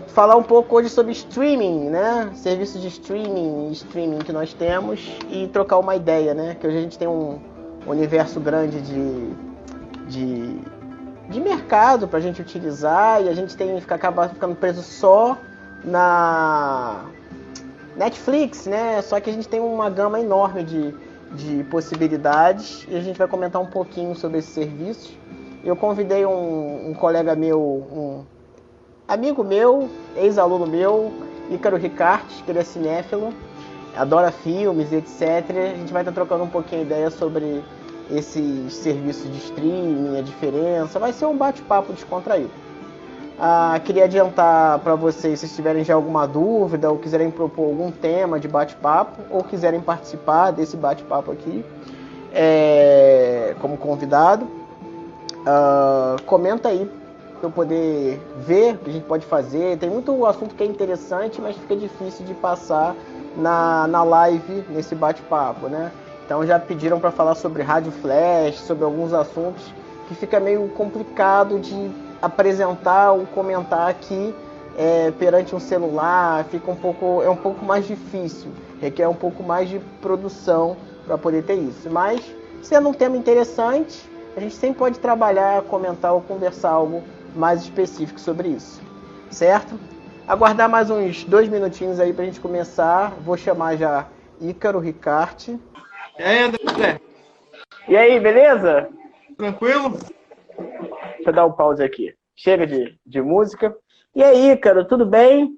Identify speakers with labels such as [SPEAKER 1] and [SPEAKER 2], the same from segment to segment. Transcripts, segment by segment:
[SPEAKER 1] Falar um pouco hoje sobre streaming, né? Serviços de streaming que nós temos e trocar uma ideia, né? Que hoje a gente tem um universo grande de, de mercado para a gente utilizar e a gente acaba ficando preso só na Netflix, né? Só que a gente tem uma gama enorme de possibilidades e a gente vai comentar um pouquinho sobre esses serviços. Eu convidei um colega meu, um amigo meu, ex-aluno meu, Ícaro Ricarte, que ele é cinéfilo, adora filmes, etc. A gente vai estar trocando um pouquinho de ideia sobre esses serviços de streaming, a diferença. Vai ser um bate-papo descontraído. Queria adiantar para vocês, se tiverem já alguma dúvida ou quiserem propor algum tema de bate-papo ou quiserem participar desse bate-papo aqui como convidado, comenta aí para eu poder ver o que a gente pode fazer. Tem muito assunto que é interessante, mas fica difícil de passar na live, nesse bate-papo, né? Então já pediram para falar sobre rádio flash, sobre alguns assuntos que fica meio complicado de apresentar ou comentar aqui perante um celular. É um pouco mais difícil, requer um pouco mais de produção para poder ter isso. Mas, sendo um tema interessante, a gente sempre pode trabalhar, comentar ou conversar algo mais específico sobre isso, certo? Aguardar mais uns 2 minutinhos aí pra gente começar. Vou chamar já Ícaro Ricarte.
[SPEAKER 2] E aí, André?
[SPEAKER 1] E aí, beleza?
[SPEAKER 2] Tranquilo?
[SPEAKER 1] Deixa eu dar um pause aqui. Chega de música. E aí, Ícaro, tudo bem?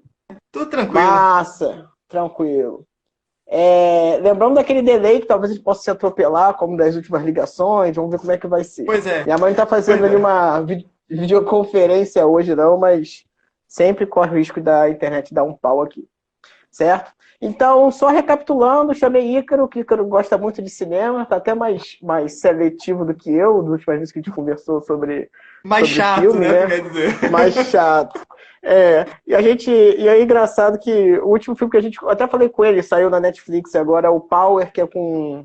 [SPEAKER 2] Tudo tranquilo.
[SPEAKER 1] Massa, tranquilo. Lembrando daquele delay que talvez a gente possa se atropelar, como das últimas ligações. Vamos ver como é que vai ser.
[SPEAKER 2] Pois é.
[SPEAKER 1] Minha mãe tá fazendo ali uma videoconferência hoje não, mas sempre corre o risco da internet dar um pau aqui, certo? Então, só recapitulando, chamei Ícaro, que Ícaro gosta muito de cinema, tá até mais seletivo do que eu, das últimas vezes que a gente conversou sobre
[SPEAKER 2] chato,
[SPEAKER 1] filme, né?
[SPEAKER 2] Quer dizer.
[SPEAKER 1] Mais chato. E é engraçado que o último filme que a gente, até falei com ele, saiu na Netflix agora, o Power, que é com...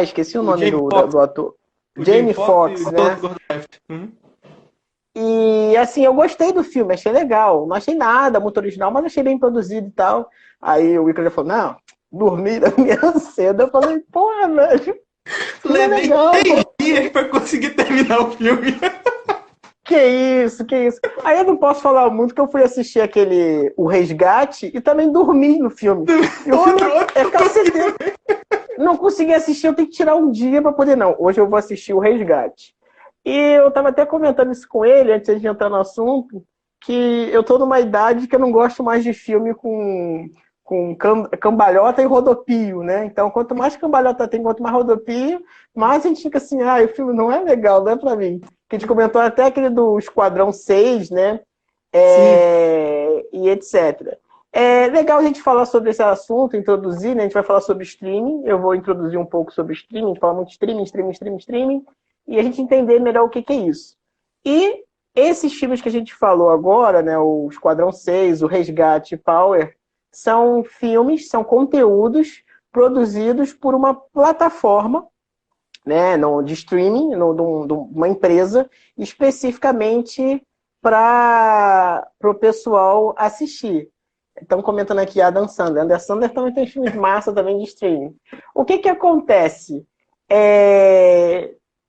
[SPEAKER 1] esqueci o nome do ator. Jamie Foxx, né? E assim, eu gostei do filme, achei legal. Não achei nada muito original, mas achei bem produzido e tal. Aí o Ícaro falou, não, dormi da minha cedo. Eu falei, porra, velho.
[SPEAKER 2] Levei 3 dias pra conseguir terminar o filme.
[SPEAKER 1] Que isso. Aí eu não posso falar muito que eu fui assistir O Resgate e também dormi no filme. Não consegui assistir, eu tenho que tirar um dia pra poder, não. Hoje eu vou assistir O Resgate. E eu tava até comentando isso com ele, antes de entrar no assunto, que eu tô numa idade que eu não gosto mais de filme com cambalhota e rodopio, né? Então, quanto mais cambalhota tem, quanto mais rodopio, mais a gente fica assim, o filme não é legal, não é pra mim. Que a gente comentou até aquele do Esquadrão 6, né? E etc. É legal a gente falar sobre esse assunto, introduzir, né? A gente vai falar sobre streaming, eu vou introduzir um pouco sobre streaming, falar muito streaming, e a gente entender melhor o que é isso. E esses filmes que a gente falou agora, né, o Esquadrão 6, o Resgate e Power, são filmes, são conteúdos produzidos por uma plataforma, né, de streaming, de uma empresa, especificamente para o pessoal assistir. Estão comentando aqui a Adam Sandler. Adam Sandler também tem filmes massa também de streaming. O que acontece?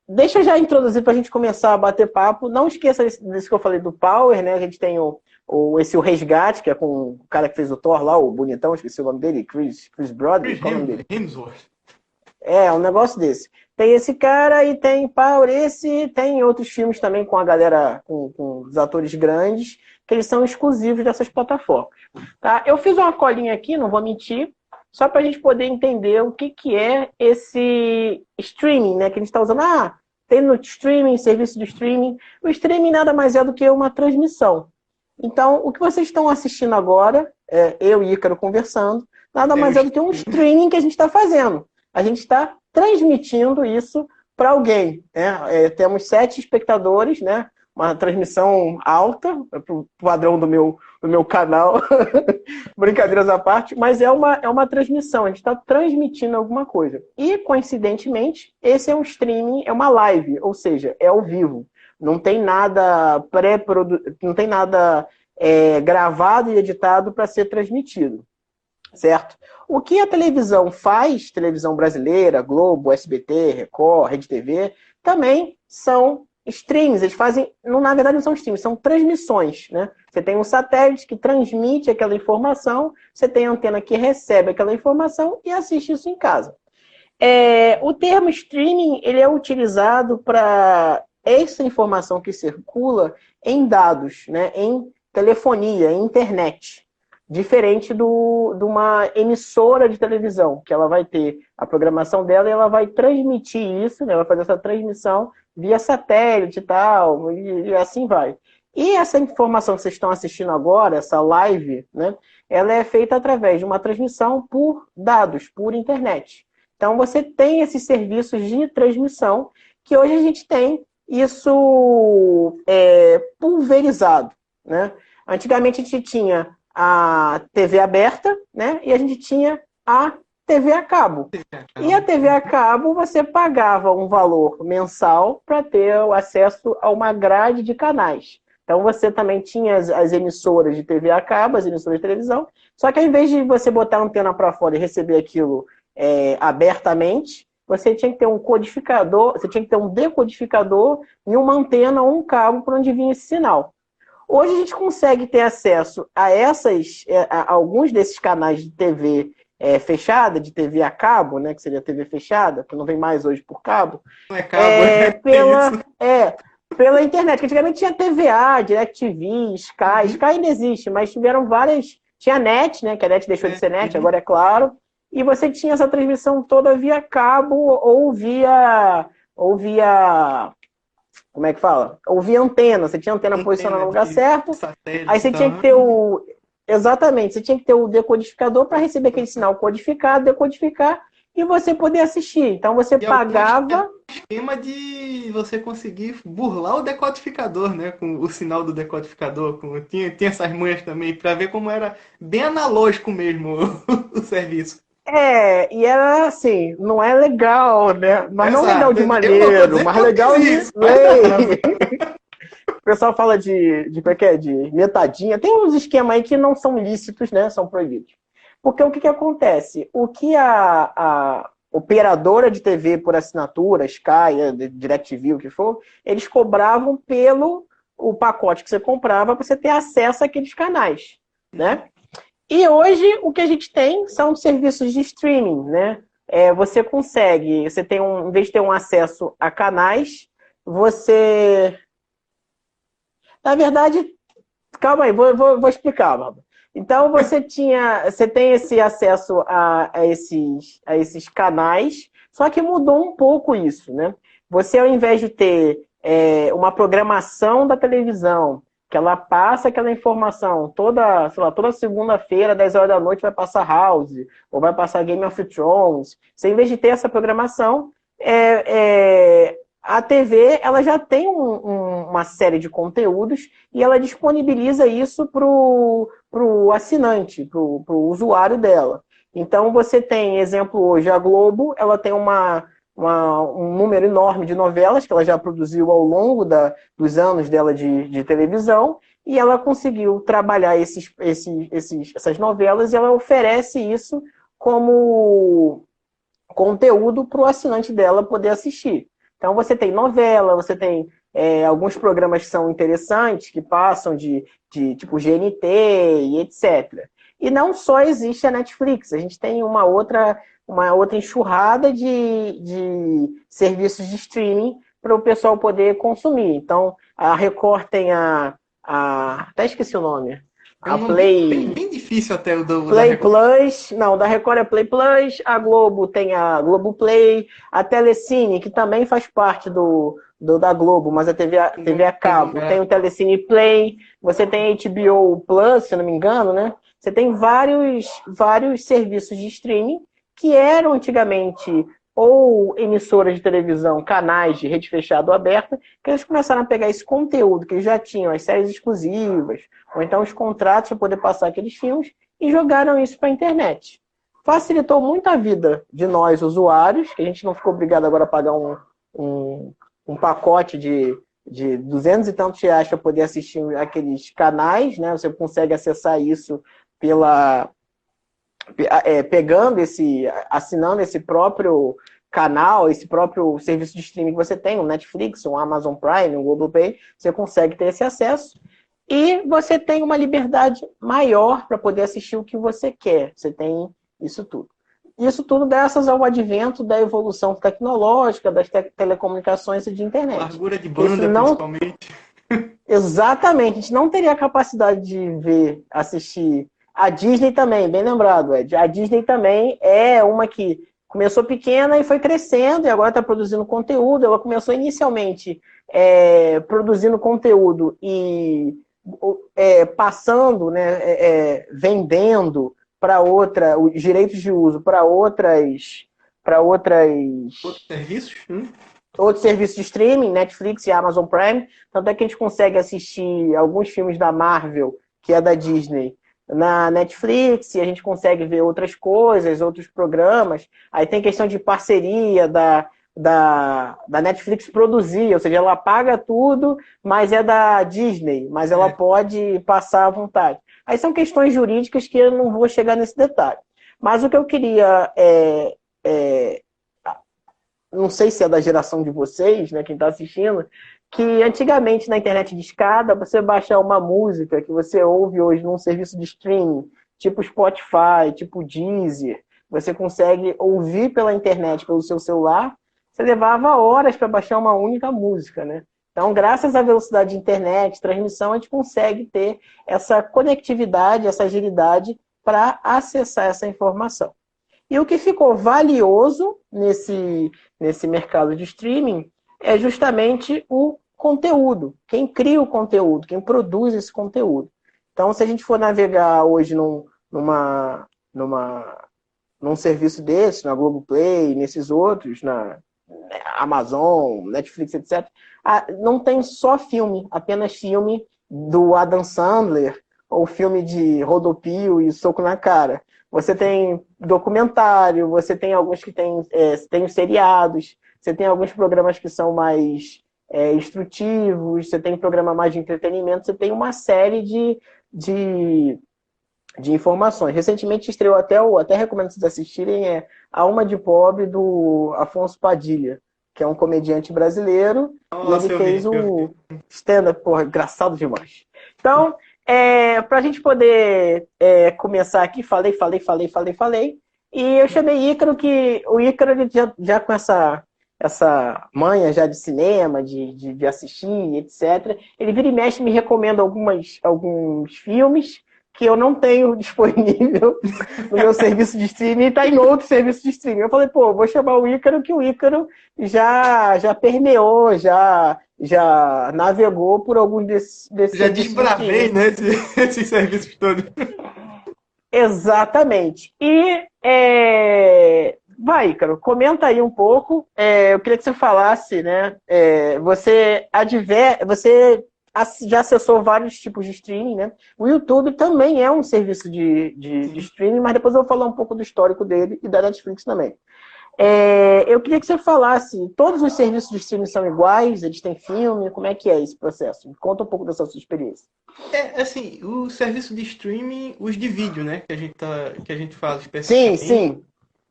[SPEAKER 1] Deixa eu já introduzir para a gente começar a bater papo. Não esqueça disso que eu falei do Power, né? A gente tem o Resgate, que é com o cara que fez o Thor lá, o bonitão, esqueci o nome dele, Chris Brothers, qual é o nome dele?
[SPEAKER 2] Hemsworth.
[SPEAKER 1] Um negócio desse. Tem esse cara e tem Power, tem outros filmes também com a galera, com os atores grandes, que eles são exclusivos dessas plataformas. Tá? Eu fiz uma colinha aqui, não vou mentir, só para a gente poder entender o que é esse streaming, né? Que a gente está usando. Tem no streaming, serviço de streaming. O streaming nada mais é do que uma transmissão. Então, o que vocês estão assistindo agora, eu e Ícaro conversando, nada mais é do que um streaming que a gente está fazendo. A gente está transmitindo isso para alguém. Né? Temos 7 espectadores, né? Uma transmissão alta, para o padrão do meu canal, brincadeiras à parte, mas é uma transmissão, a gente está transmitindo alguma coisa. E, coincidentemente, esse é um streaming, é uma live, ou seja, é ao vivo. Não tem nada não tem nada gravado e editado para ser transmitido, certo? O que a televisão faz, televisão brasileira, Globo, SBT, Record, Rede TV, também são streams. Eles fazem, não, na verdade não são streams, são transmissões, né? Você tem um satélite que transmite aquela informação, você tem a antena que recebe aquela informação e assiste isso em casa. O termo streaming ele é utilizado para essa informação que circula em dados, né, em telefonia, em internet. Diferente de uma emissora de televisão, que ela vai ter a programação dela e ela vai transmitir isso, né, vai fazer essa transmissão via satélite e tal, e assim vai. E essa informação que vocês estão assistindo agora, essa live, né, ela é feita através de uma transmissão por dados, por internet. Então, você tem esses serviços de transmissão que hoje a gente tem isso pulverizado, né? Antigamente, a gente tinha a TV aberta, né? E a gente tinha a TV a cabo. E a TV a cabo, você pagava um valor mensal para ter o acesso a uma grade de canais. Então, você também tinha as emissoras de TV a cabo, as emissoras de televisão, só que ao invés de você botar a antena para fora e receber aquilo abertamente, você tinha que ter um codificador, você tinha que ter um decodificador e uma antena ou um cabo por onde vinha esse sinal. Hoje a gente consegue ter acesso a alguns desses canais de TV fechada, de TV a cabo, né, que seria TV fechada, que não vem mais hoje por cabo,
[SPEAKER 2] Não é cabo,
[SPEAKER 1] pela internet, que antigamente tinha TVA, DirecTV, Sky. Sky ainda existe, mas tiveram várias. Tinha net, né? Que a net deixou de ser net, agora é claro. E você tinha essa transmissão toda via cabo ou via. Como é que fala? Ou via antena. Você tinha antena posicionada no lugar certo. Aí você tinha que ter o. Exatamente, você tinha que ter o decodificador para receber aquele sinal codificado, decodificar e você poder assistir. Então você pagava.
[SPEAKER 2] Esquema de você conseguir burlar o decodificador, né? Com o sinal do decodificador. Tinha essas manhas também, para ver como era bem analógico mesmo o serviço.
[SPEAKER 1] E era assim, não é legal, né? Mas não legal de maneiro, mas legal de lei. O pessoal fala de metadinha. Tem uns esquemas aí que não são lícitos, né? São proibidos. Porque o que acontece? O que a operadora de TV por assinatura, Sky, DirecTV, o que for, eles cobravam pelo o pacote que você comprava para você ter acesso àqueles canais, né? E hoje o que a gente tem são serviços de streaming, né? Você consegue, em vez de ter um acesso a canais, você... Na verdade, calma aí, vou explicar, Bárbara. Então, você tem esse acesso a esses canais, só que mudou um pouco isso, né? Você, ao invés de ter uma programação da televisão, que ela passa aquela informação toda segunda-feira, 10 horas da noite, vai passar House, ou vai passar Game of Thrones. Você, em vez de ter essa programação, a TV ela já tem uma série de conteúdos e ela disponibiliza isso para o assinante, para o usuário dela. Então, você tem, exemplo, hoje, a Globo, ela tem um número enorme de novelas que ela já produziu ao longo dos anos dela de televisão, e ela conseguiu trabalhar essas novelas e ela oferece isso como conteúdo para o assinante dela poder assistir. Então você tem novela, você tem alguns programas que são interessantes, que passam de tipo GNT e etc. E não só existe a Netflix, a gente tem uma outra enxurrada de serviços de streaming para o pessoal poder consumir. Então, a Record tem até esqueci o nome. A Play...
[SPEAKER 2] Bem difícil até o do
[SPEAKER 1] Play Plus. Não, da Record é Play Plus. A Globo tem a Globo Play. A Telecine, que também faz parte da Globo, mas a TV a cabo. Tem o Telecine Play. Você tem a HBO Plus, se não me engano, né? Você tem vários serviços de streaming que eram antigamente ou emissoras de televisão, canais de rede fechada ou aberta, que eles começaram a pegar esse conteúdo que eles já tinham, as séries exclusivas, ou então os contratos para poder passar aqueles filmes, e jogaram isso para a internet. Facilitou muito a vida de nós, usuários, que a gente não ficou obrigado agora a pagar um pacote de de 200 e tantos reais para poder assistir aqueles canais, né? Você consegue acessar isso pela pegando assinando esse próprio canal, esse próprio serviço de streaming que você tem, um Netflix, um Amazon Prime, um Globoplay, você consegue ter esse acesso e você tem uma liberdade maior para poder assistir o que você quer. Você tem isso tudo. Isso tudo graças ao advento da evolução tecnológica, das telecomunicações e de internet.
[SPEAKER 2] Largura de banda, principalmente.
[SPEAKER 1] Exatamente. A gente não teria a capacidade de assistir. A Disney também, bem lembrado, Ed. A Disney também é uma que começou pequena e foi crescendo e agora está produzindo conteúdo. Ela começou inicialmente produzindo conteúdo e passando, né, vendendo para os direitos de uso para outros
[SPEAKER 2] serviços,
[SPEAKER 1] outros serviços de streaming, Netflix e Amazon Prime. Tanto é que a gente consegue assistir alguns filmes da Marvel, que é da Disney, na Netflix, e a gente consegue ver outras coisas, outros programas. Aí tem questão de parceria da Netflix produzir, ou seja, ela paga tudo, mas é da Disney, mas ela pode passar à vontade. Aí são questões jurídicas que eu não vou chegar nesse detalhe. Mas o que eu queria não sei se é da geração de vocês, né, quem está assistindo, que antigamente na internet de escada, você baixar uma música que você ouve hoje num serviço de streaming, tipo Spotify, tipo Deezer, você consegue ouvir pela internet, pelo seu celular, você levava horas para baixar uma única música, né? Então, graças à velocidade de internet, transmissão, a gente consegue ter essa conectividade, essa agilidade para acessar essa informação. E o que ficou valioso nesse mercado de streaming é justamente o conteúdo. Quem cria o conteúdo, quem produz esse conteúdo. Então, se a gente for navegar hoje num serviço desse, na Globoplay, nesses outros, na Amazon, Netflix, etc., não tem só filme, apenas filme do Adam Sandler ou filme de Rodopio e Soco na Cara. Você tem documentário, você tem alguns que tem os seriados, você tem alguns programas que são mais instrutivos, você tem programa mais de entretenimento, você tem uma série de informações. Recentemente estreou até recomendo vocês assistirem, A Alma de Pobre, do Afonso Padilha, que é um comediante brasileiro,
[SPEAKER 2] Nossa,
[SPEAKER 1] e ele fez o stand-up, porra, engraçado demais. Então, para a gente poder começar aqui, falei, e eu chamei Ícaro, que o Ícaro ele já com essa manha já de cinema, de assistir, etc. Ele vira e mexe me recomenda alguns filmes que eu não tenho disponível no meu serviço de streaming e está em outro serviço de streaming. Eu falei, vou chamar o Ícaro, que o Ícaro já permeou, já navegou por alguns desses
[SPEAKER 2] já desbravei, né, esses serviços todos.
[SPEAKER 1] Exatamente. E vai, Ícaro, comenta aí um pouco. Eu queria que você falasse, né? Você já acessou vários tipos de streaming, né? O YouTube também é um serviço de streaming, mas depois eu vou falar um pouco do histórico dele e da Netflix também. Eu queria que você falasse, todos os serviços de streaming são iguais? Eles têm filme? Como é que é esse processo? Me conta um pouco dessa sua experiência.
[SPEAKER 2] Assim, o serviço de streaming, os de vídeo, né, que a gente fala especificamente.
[SPEAKER 1] Sim.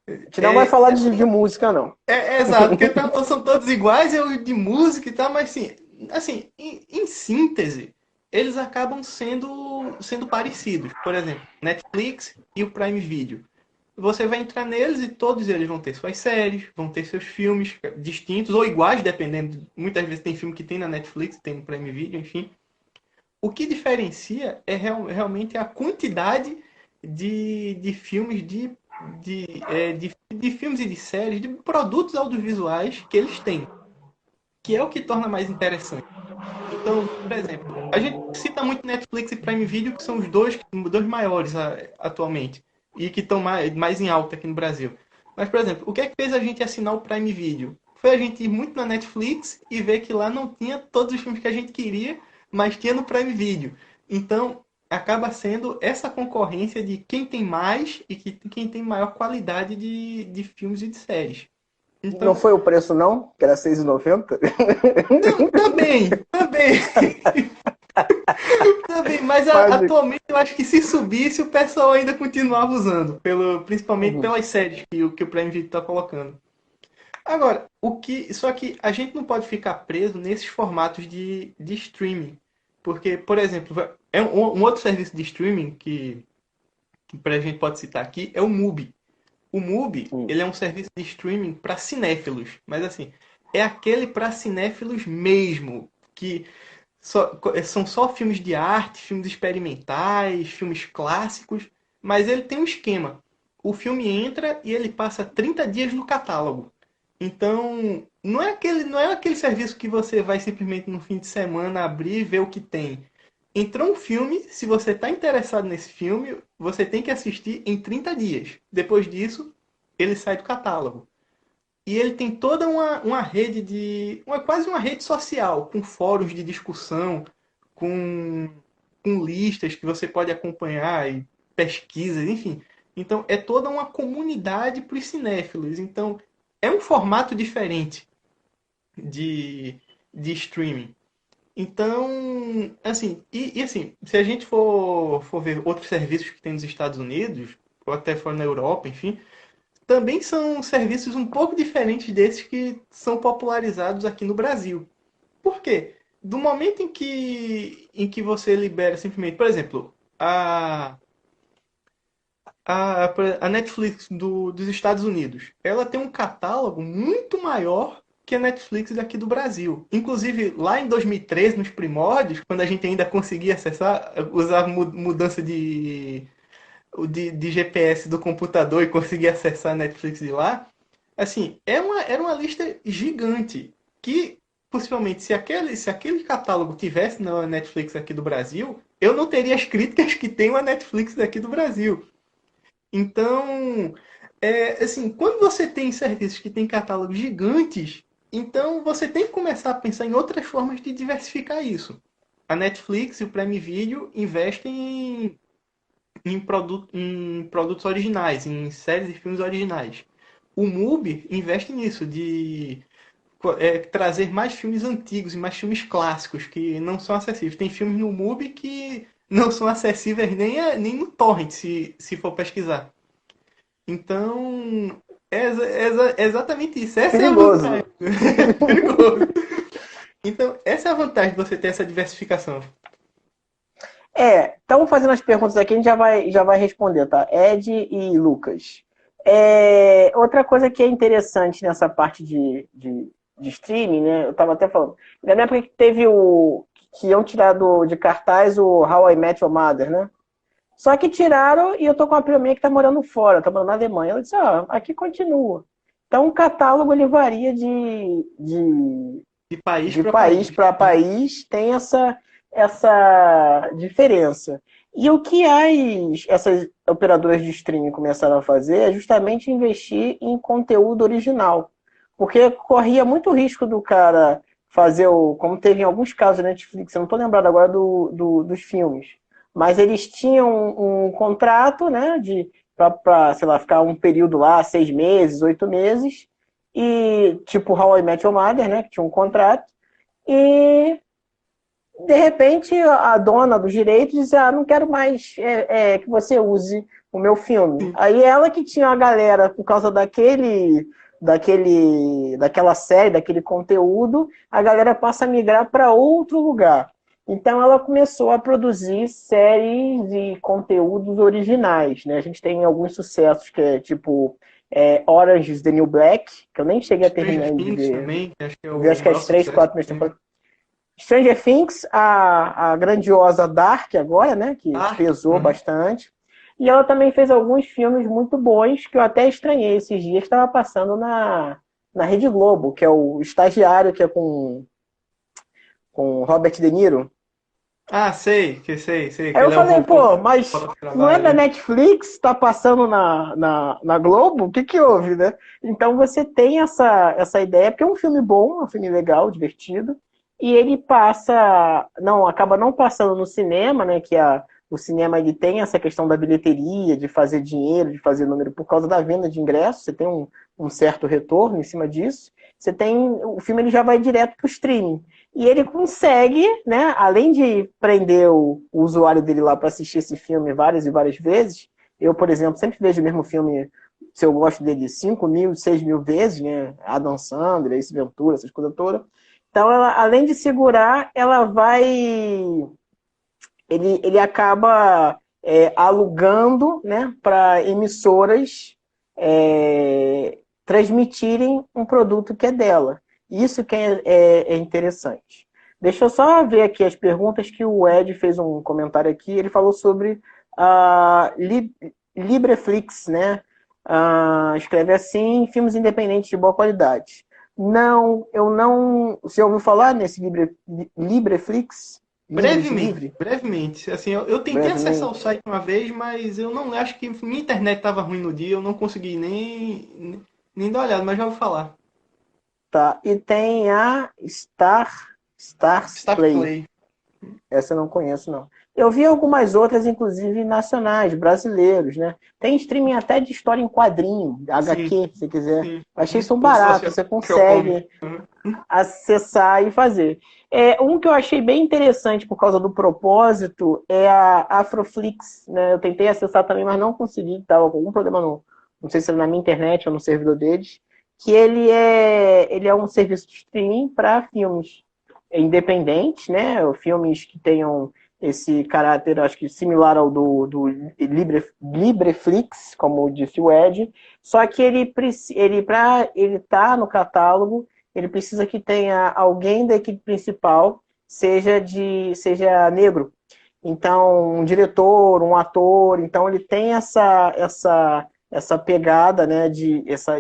[SPEAKER 1] A gente não vai falar de música, não.
[SPEAKER 2] Exato, porque são todos iguais, é o de música e tal, mas assim, em síntese, eles acabam sendo parecidos. Por exemplo, Netflix e o Prime Video. Você vai entrar neles e todos eles vão ter suas séries, vão ter seus filmes distintos ou iguais, dependendo. Muitas vezes tem filme que tem na Netflix, tem no Prime Video, enfim. O que diferencia é realmente a quantidade de filmes, de filmes e de séries, de produtos audiovisuais que eles têm, que é o que torna mais interessante. Então, por exemplo, a gente cita muito Netflix e Prime Video, que são os dois maiores atualmente, e que estão mais em alta aqui no Brasil. Mas, por exemplo, o que é que fez a gente assinar o Prime Video? Foi a gente ir muito na Netflix e ver que lá não tinha todos os filmes que a gente queria, mas tinha no Prime Video. Então, acaba sendo essa concorrência de quem tem mais e quem tem maior qualidade de filmes e de séries.
[SPEAKER 1] Não foi o preço, não? Que era R$6,90?
[SPEAKER 2] Não, também. Também, mas atualmente eu acho que se subisse, o pessoal ainda continuava usando, principalmente pelas séries que o Prime Video está colocando. Agora, só que a gente não pode ficar preso nesses formatos de streaming. Porque, por exemplo, um outro serviço de streaming que a gente pode citar aqui é o Mubi. O Mubi, ele é um serviço de streaming para cinéfilos, mas assim, é aquele para cinéfilos mesmo, que são só filmes de arte, filmes experimentais, filmes clássicos, mas ele tem um esquema. O filme entra e ele passa 30 dias no catálogo. Então, não é aquele serviço que você vai simplesmente no fim de semana abrir e ver o que tem. Entrou um filme, se você está interessado nesse filme, você tem que assistir em 30 dias. Depois disso, ele sai do catálogo. E ele tem toda uma rede quase uma rede social, com fóruns de discussão, com, com listas que você pode acompanhar e pesquisas, enfim. Então, é toda uma comunidade para os cinéfilos. Então, é um formato diferente de streaming. Então, assim, assim, se a gente for ver outros serviços que tem nos Estados Unidos, ou até fora na Europa, enfim, também são serviços um pouco diferentes desses que são popularizados aqui no Brasil. Por quê? Do momento em que você libera simplesmente, por exemplo, a Netflix dos Estados Unidos, ela tem um catálogo muito maior que a Netflix daqui do Brasil. Inclusive, lá em 2013, nos primórdios, quando a gente ainda conseguia acessar, usar mudança de GPS do computador e conseguir acessar a Netflix de lá, assim, era uma lista gigante que, possivelmente, se aquele catálogo tivesse na Netflix aqui do Brasil, eu não teria as críticas que tem a Netflix daqui do Brasil. Então, assim, quando você tem serviços que têm catálogos gigantes, então você tem que começar a pensar em outras formas de diversificar isso. A Netflix e o Prime Video investem em produtos originais, em séries e filmes originais. O MUBI investe nisso, de trazer mais filmes antigos e mais filmes clássicos que não são acessíveis. Tem filmes no MUBI que não são acessíveis nem no torrent, se for pesquisar. Então, é exatamente isso. Essa
[SPEAKER 1] Perigoso.
[SPEAKER 2] é a vantagem. Perigoso. Então, essa é a vantagem de você ter essa diversificação.
[SPEAKER 1] Estamos fazendo as perguntas aqui, a gente já vai responder, tá? Ed e Lucas. Outra coisa que é interessante nessa parte de streaming, né? Eu estava até falando. Na minha época que teve que iam tirar de cartaz o How I Met Your Mother, né? Só que tiraram e eu tô com uma prima minha que tá morando fora, tá morando na Alemanha. Ela disse, aqui continua. Então o catálogo ele varia
[SPEAKER 2] De país
[SPEAKER 1] para país, tem essa diferença. E o que essas operadoras de streaming começaram a fazer é justamente investir em conteúdo original. Porque corria muito risco do cara fazer como teve em alguns casos da Netflix, eu não estou lembrado agora dos filmes, mas eles tinham um contrato, né, para, sei lá, ficar um período lá, 6 meses, 8 meses, e tipo How I Met Your Mother, né, que tinha um contrato, e de repente a dona dos direitos disse, não quero mais que você use o meu filme. Aí ela que tinha a galera, por causa daquela série, daquele conteúdo, a galera passa a migrar para outro lugar. Então ela começou a produzir séries e conteúdos originais, né? A gente tem alguns sucessos que é tipo Orange is the New Black, que eu nem cheguei a terminar de ver.
[SPEAKER 2] Também,
[SPEAKER 1] acho que é as 3, 4 meses temporadas. Stranger Things, a grandiosa Dark agora, né? Que pesou bastante. E ela também fez alguns filmes muito bons, que eu até estranhei esses dias, que estava passando na Rede Globo, que é o Estagiário, que é com Robert De Niro.
[SPEAKER 2] Sei.
[SPEAKER 1] Aí eu falei, mas não é da Netflix, tá passando na Globo? O que houve, né? Então você tem essa ideia, porque é um filme bom, é um filme legal, divertido, e ele acaba não passando no cinema, né, que é o cinema ele tem essa questão da bilheteria, de fazer dinheiro, de fazer número por causa da venda de ingressos, você tem um certo retorno em cima disso. Você tem, o filme ele já vai direto para o streaming. E ele consegue, né, além de prender o usuário dele lá para assistir esse filme várias e várias vezes, eu, por exemplo, sempre vejo o mesmo filme, se eu gosto dele 5.000, 6.000 vezes, né, Adam Sandler, Ace Ventura, essas coisas todas. Então, ela, além de segurar, ela vai... Ele acaba alugando, né, para emissoras transmitirem um produto que é dela. Isso que é interessante. Deixa eu só ver aqui as perguntas que o Ed fez um comentário aqui. Ele falou sobre a Libreflix, né? Escreve assim, filmes independentes de boa qualidade. Não, eu não... Você ouviu falar nesse Libreflix?
[SPEAKER 2] Brevemente. Assim, eu tentei acessar o site uma vez, mas eu não acho que minha internet estava ruim no dia, eu não consegui nem dar uma olhada, mas já vou falar.
[SPEAKER 1] Tá, e tem a Stars Play. Essa eu não conheço, não. Eu vi algumas outras, inclusive nacionais, brasileiros, né? Tem streaming até de história em quadrinho, HQ, se quiser. Sim. Achei isso barato, você consegue acessar e fazer. Um que eu achei bem interessante por causa do propósito é a Afroflix, né? Eu tentei acessar também, mas não consegui, estava com algum problema não sei se era na minha internet ou no servidor deles, que ele é um serviço de streaming para filmes independentes, né? Filmes que tenham esse caráter, acho que similar ao do Libreflix, como disse o Ed, só que para ele estar no catálogo, ele precisa que tenha alguém da equipe principal seja negro. Então, um diretor, um ator, então ele tem essa pegada, né,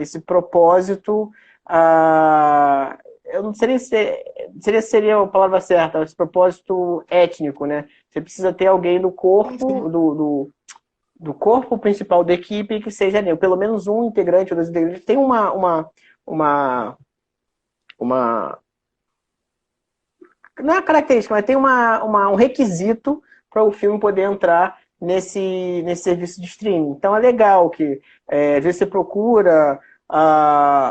[SPEAKER 1] esse propósito, eu não sei se seria a palavra certa, esse propósito étnico, né? Você precisa ter alguém do corpo, do corpo principal da equipe que seja negro, pelo menos um integrante ou dois integrantes. Tem uma não é característica, mas tem um requisito para o filme poder entrar nesse serviço de streaming. Então é legal que às vezes você procura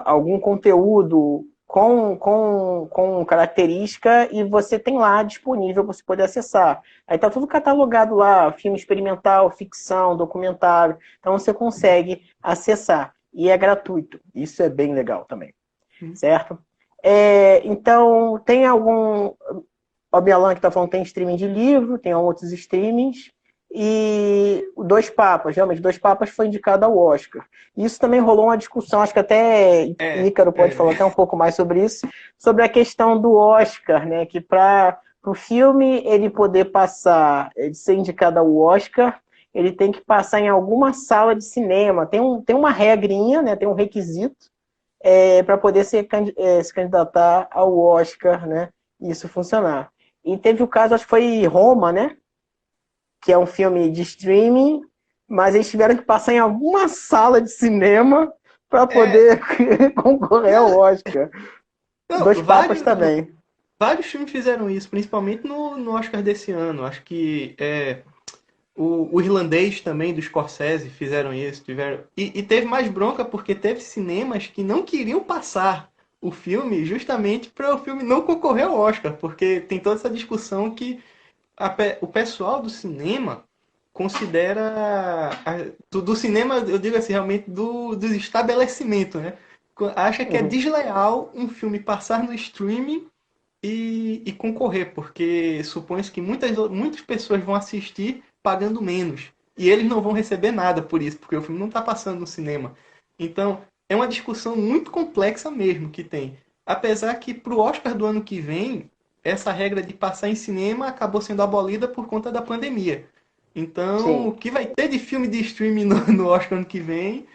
[SPEAKER 1] algum conteúdo com característica e você tem lá disponível para você poder acessar. Aí está tudo catalogado lá, filme experimental, ficção, documentário. Então você consegue acessar. E é gratuito. Isso é bem legal também. Certo? Então, tem algum... O Bialan que está falando tem streaming de livro, tem outros streamings. E o Dois Papas, realmente, Dois Papas foi indicado ao Oscar. Isso também rolou uma discussão, acho que até Ícaro pode falar até um pouco mais sobre isso, sobre a questão do Oscar, né? Que para o filme ele poder passar, de ser indicado ao Oscar, ele tem que passar em alguma sala de cinema. Tem uma regrinha, né? Tem um requisito para poder se candidatar ao Oscar, né? E isso funcionar. E teve o caso, acho que foi Roma, né? Que é um filme de streaming, mas eles tiveram que passar em alguma sala de cinema para poder concorrer ao Oscar. Dois Papas também.
[SPEAKER 2] Vários filmes fizeram isso, principalmente no Oscar desse ano. Acho que o Irlandês também, do Scorsese, fizeram isso. E teve mais bronca porque teve cinemas que não queriam passar o filme justamente para o filme não concorrer ao Oscar, porque tem toda essa discussão que o pessoal do cinema considera... Do cinema, eu digo assim, realmente do estabelecimento, né? Acha que é desleal um filme passar no streaming e concorrer, porque supõe-se que muitas pessoas vão assistir pagando menos. E eles não vão receber nada por isso, porque o filme não está passando no cinema. Então, é uma discussão muito complexa mesmo que tem. Apesar que para o Oscar do ano que vem, essa regra de passar em cinema acabou sendo abolida por conta da pandemia. Então, sim, o que vai ter de filme de streaming no Oscar ano que vem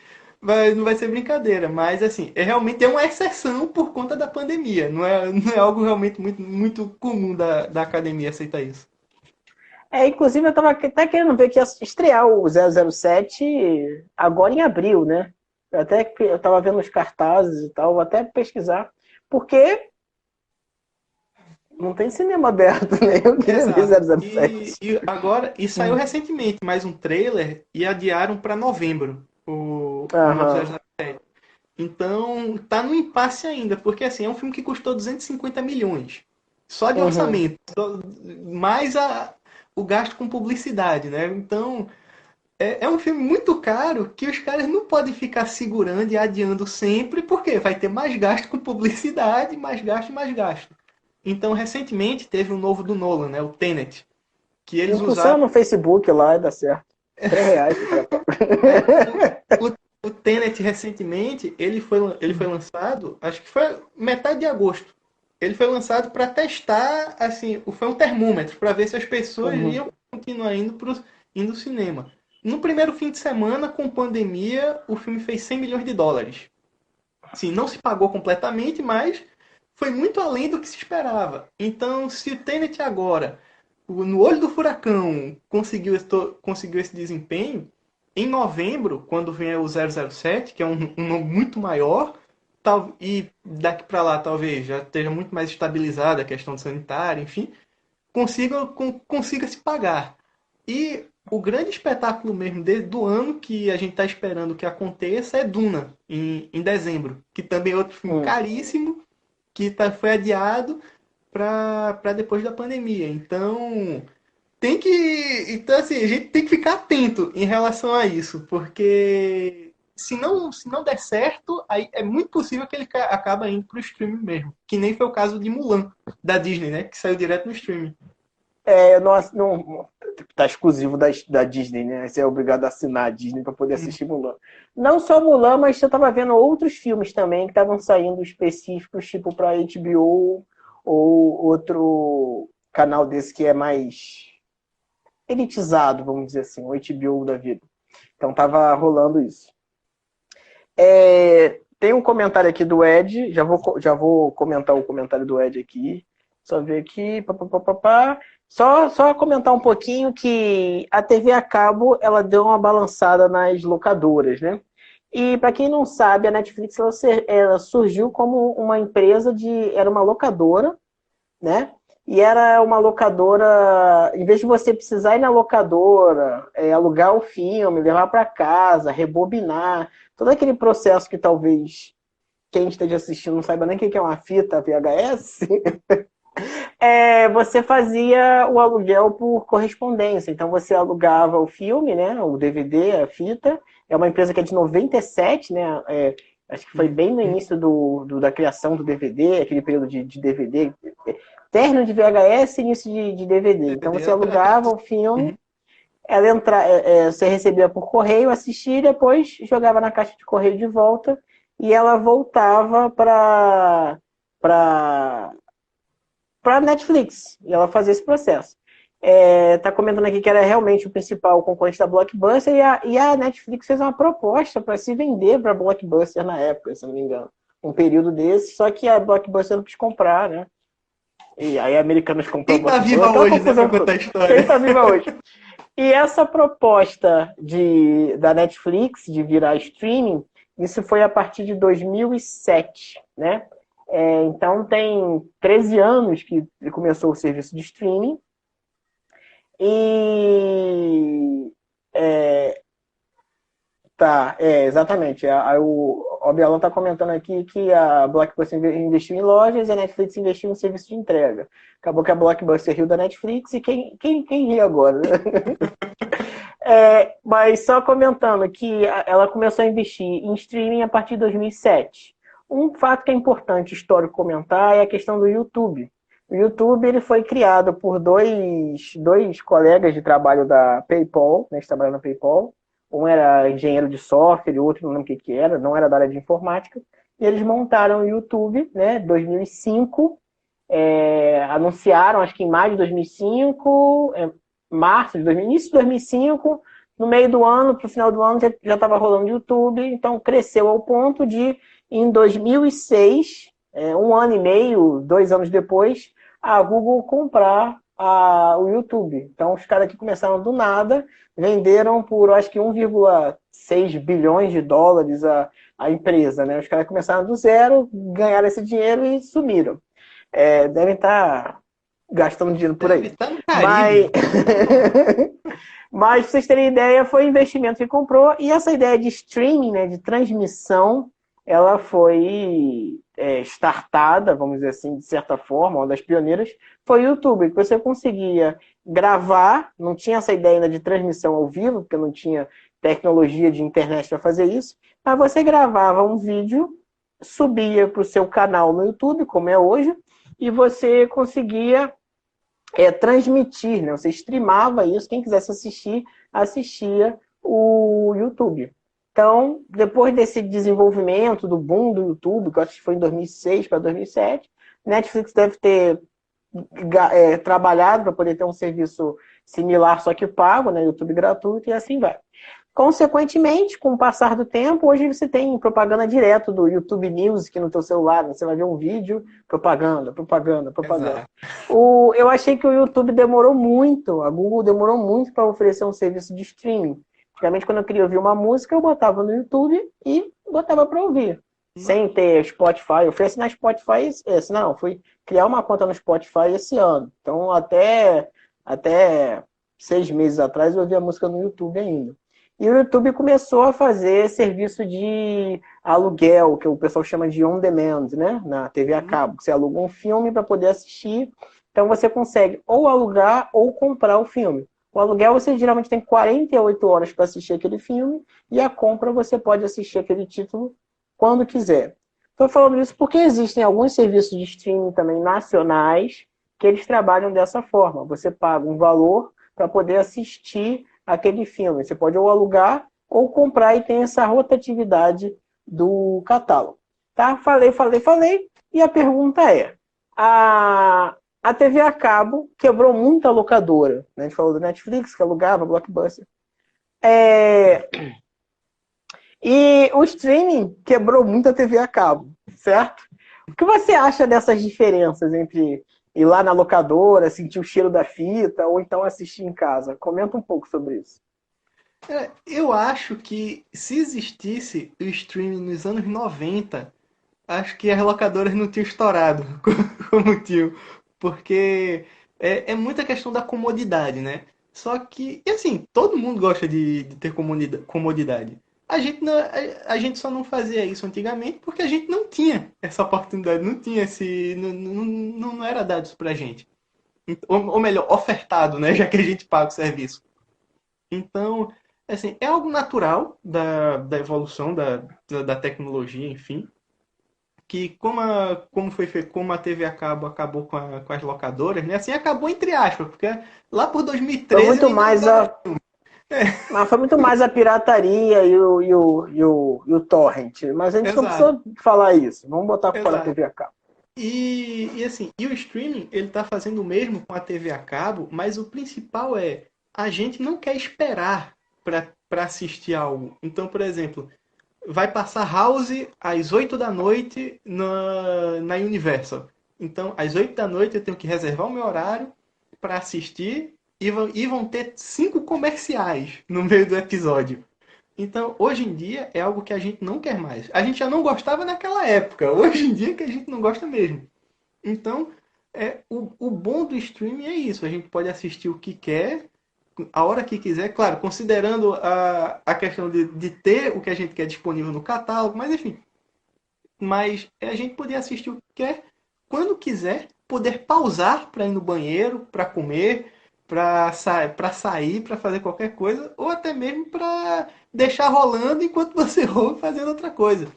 [SPEAKER 2] não vai ser brincadeira. Mas, assim, realmente é uma exceção por conta da pandemia. Não é algo realmente muito, muito comum da academia aceitar isso.
[SPEAKER 1] Inclusive, eu estava até querendo ver que ia estrear o 007 agora em abril, né? Eu estava vendo os cartazes e tal, vou até pesquisar. Porque Não tem cinema aberto, né? Eu queria ver
[SPEAKER 2] Exato.
[SPEAKER 1] 007.
[SPEAKER 2] E saiu recentemente mais um trailer e adiaram para novembro o novo
[SPEAKER 1] Aham.
[SPEAKER 2] 007. Então, tá no impasse ainda, porque assim, é um filme que custou 250 milhões. Só de
[SPEAKER 1] Uhum.
[SPEAKER 2] orçamento, mais o gasto com publicidade, né? Então, é um filme muito caro que os caras não podem ficar segurando e adiando sempre, porque vai ter mais gasto com publicidade, mais gasto e mais gasto. Então, recentemente teve um novo do Nolan, né? O Tenet, que eles
[SPEAKER 1] Impulsiona
[SPEAKER 2] usaram.
[SPEAKER 1] no Facebook lá e dá certo. R$ 3 pro cara.
[SPEAKER 2] É, o Tenet recentemente, ele foi lançado, acho que foi metade de agosto. Ele foi lançado para testar, assim, foi um termômetro para ver se as pessoas
[SPEAKER 1] Uhum.
[SPEAKER 2] iam continuar indo ao cinema. No primeiro fim de semana, com pandemia, o filme fez 100 milhões de dólares. Sim, não se pagou completamente, mas foi muito além do que se esperava. Então, se o Tenet agora, no olho do furacão, conseguiu esse desempenho, em novembro, quando vier o 007, que é um nome muito maior, e daqui para lá talvez já esteja muito mais estabilizada a questão sanitária, enfim, consiga se pagar. E o grande espetáculo mesmo do ano que a gente está esperando que aconteça é Duna, em dezembro, que também é outro filme
[SPEAKER 1] Hum.
[SPEAKER 2] caríssimo, que foi adiado para depois da pandemia. Então, assim, a gente tem que ficar atento em relação a isso, porque se não der certo, aí é muito possível que ele acaba indo para o streaming mesmo. Que nem foi o caso de Mulan, da Disney, né? Que saiu direto no streaming.
[SPEAKER 1] Não, tá exclusivo da Disney, né? Você é obrigado a assinar a Disney para poder assistir Mulan. Não só Mulan, mas eu tava vendo outros filmes também que estavam saindo específicos, tipo para HBO ou outro canal desse que é mais elitizado, vamos dizer assim, o HBO da vida. Então tava rolando isso. Tem um comentário aqui do Ed, já vou comentar o comentário do Ed aqui. Só ver aqui, papapá. Só comentar um pouquinho que a TV a cabo ela deu uma balançada nas locadoras, né? E para quem não sabe, a Netflix ela surgiu como uma empresa era uma locadora, né? E era uma locadora, em vez de você precisar ir na locadora, alugar o filme, levar para casa, rebobinar, todo aquele processo que talvez quem esteja assistindo não saiba nem o que é uma fita VHS, você fazia o aluguel por correspondência. Então você alugava o filme, né, o DVD, a fita. É uma empresa que é de 97, né? Acho que foi bem no início da criação do DVD, aquele período de DVD, término de VHS e início de DVD. Então
[SPEAKER 2] DVD
[SPEAKER 1] você
[SPEAKER 2] era até.
[SPEAKER 1] alugava o filme,
[SPEAKER 2] Uhum.
[SPEAKER 1] você recebia por correio, assistia e depois jogava na caixa de correio de volta e ela voltava para Netflix. E ela fazia esse processo. Tá comentando aqui que era realmente o principal concorrente da Blockbuster e a Netflix fez uma proposta para se vender para a Blockbuster na época, se não me engano. Um período desse, só que a Blockbuster não quis comprar, né? E aí a Americanas comprou a
[SPEAKER 2] Quem tá
[SPEAKER 1] Blockbuster,
[SPEAKER 2] viva
[SPEAKER 1] aquela
[SPEAKER 2] hoje, né, pra
[SPEAKER 1] confusão
[SPEAKER 2] contar
[SPEAKER 1] toda.
[SPEAKER 2] a
[SPEAKER 1] Quem
[SPEAKER 2] história?
[SPEAKER 1] tá viva hoje? E essa proposta da Netflix de virar streaming, isso foi a partir de 2007, né? Então tem 13 anos que começou o serviço de streaming e exatamente. O Bielon está comentando aqui que a Blockbuster investiu em lojas e a Netflix investiu em serviço de entrega. Acabou que a Blockbuster riu da Netflix e quem ri agora, né? Mas só comentando que ela começou a investir em streaming a partir de 2007. Um fato que é importante, histórico, comentar é a questão do YouTube. O YouTube ele foi criado por dois colegas de trabalho da PayPal, né, que trabalham na PayPal. Um era engenheiro de software, e o outro não lembro o que era, não era da área de informática. E eles montaram o YouTube, né, em 2005. Anunciaram, acho que em maio de 2005, março de 2000, início de 2005, no meio do ano, para o final do ano, já estava rolando o YouTube, então cresceu ao ponto de, em 2006, um ano e meio, 2 anos depois, a Google comprar o YouTube. Então, os caras que começaram do nada, venderam por, acho que 1,6 bilhões de dólares a empresa. Os caras começaram do zero, ganharam esse dinheiro e sumiram. Devem estar gastando dinheiro por
[SPEAKER 2] Deve
[SPEAKER 1] aí.
[SPEAKER 2] estar no
[SPEAKER 1] Mas,
[SPEAKER 2] Caribe.
[SPEAKER 1] mas, pra vocês terem ideia, foi um investimento que comprou. E essa ideia de streaming, né, de transmissão, ela foi startada, vamos dizer assim, de certa forma, uma das pioneiras, foi o YouTube, que você conseguia gravar, não tinha essa ideia ainda de transmissão ao vivo, porque não tinha tecnologia de internet para fazer isso, mas você gravava um vídeo, subia para o seu canal no YouTube, como é hoje, e você conseguia transmitir, né? Você streamava isso, quem quisesse assistir, assistia o YouTube. Então, depois desse desenvolvimento do boom do YouTube, que eu acho que foi em 2006 para 2007, Netflix deve ter trabalhado para poder ter um serviço similar, só que pago, né? YouTube gratuito, e assim vai. Consequentemente, com o passar do tempo, hoje você tem propaganda direto do YouTube Music no teu celular, né? Você vai ver um vídeo, propaganda, propaganda, propaganda.
[SPEAKER 2] Exato.
[SPEAKER 1] Eu achei que o YouTube demorou muito, a Google demorou muito para oferecer um serviço de streaming. Antigamente, quando eu queria ouvir uma música, eu botava no YouTube e botava para ouvir. Sem ter Spotify. Eu fui assinar Spotify, fui criar uma conta no Spotify esse ano. Então, até 6 meses atrás, eu ouvia música no YouTube ainda. E o YouTube começou a fazer serviço de aluguel, que o pessoal chama de on demand, né? Na TV a cabo. Você aluga um filme para poder assistir. Então você consegue ou alugar ou comprar o filme. O aluguel você geralmente tem 48 horas para assistir aquele filme, e a compra você pode assistir aquele título quando quiser. Estou falando isso porque existem alguns serviços de streaming também nacionais que eles trabalham dessa forma. Você paga um valor para poder assistir aquele filme. Você pode ou alugar ou comprar, e tem essa rotatividade do catálogo. Tá? Falei. E a pergunta é, a TV a cabo quebrou muita locadora. Né? A gente falou do Netflix, que alugava, Blockbuster. E o streaming quebrou muito a TV a cabo, certo? O que você acha dessas diferenças entre ir lá na locadora, sentir o cheiro da fita, ou então assistir em casa? Comenta um pouco sobre isso.
[SPEAKER 2] Eu acho que se existisse o streaming nos anos 90, acho que as locadoras não tinham estourado como tinham. Porque é muita questão da comodidade, né? Só que, e assim, todo mundo gosta de ter comodidade. A gente, a gente só não fazia isso antigamente porque a gente não tinha essa oportunidade, não tinha esse. Não era dado isso pra gente. Ou melhor, ofertado, né? Já que a gente paga o serviço. Então, assim, é algo natural da evolução da tecnologia, enfim. Que como a TV a cabo acabou com as locadoras, né? Assim, acabou entre aspas, porque lá por
[SPEAKER 1] Foi
[SPEAKER 2] 2013
[SPEAKER 1] muito
[SPEAKER 2] ainda
[SPEAKER 1] mais
[SPEAKER 2] alugava.
[SPEAKER 1] mas foi muito mais a pirataria e o torrent. Mas a gente não
[SPEAKER 2] Exato,
[SPEAKER 1] precisa falar isso. Vamos botar fora a
[SPEAKER 2] exato.
[SPEAKER 1] TV a cabo.
[SPEAKER 2] E assim, e o streaming, ele tá fazendo o mesmo com a TV a cabo, mas o principal é, a gente não quer esperar para assistir algo. Então, por exemplo, vai passar House às 8 da noite na Universal. Então, às 8 da noite eu tenho que reservar o meu horário para assistir, e vão ter 5 comerciais no meio do episódio. Então, hoje em dia é algo que a gente não quer mais. A gente já não gostava naquela época. Hoje em dia é que a gente não gosta mesmo. Então, o bom do streaming é isso. A gente pode assistir o que quer, a hora que quiser, claro, considerando a questão de ter o que a gente quer disponível no catálogo, mas enfim. Mas a gente poder assistir o que quer, quando quiser, poder pausar para ir no banheiro, para comer, para sair, para fazer qualquer coisa, ou até mesmo para deixar rolando enquanto você ouve fazendo outra coisa.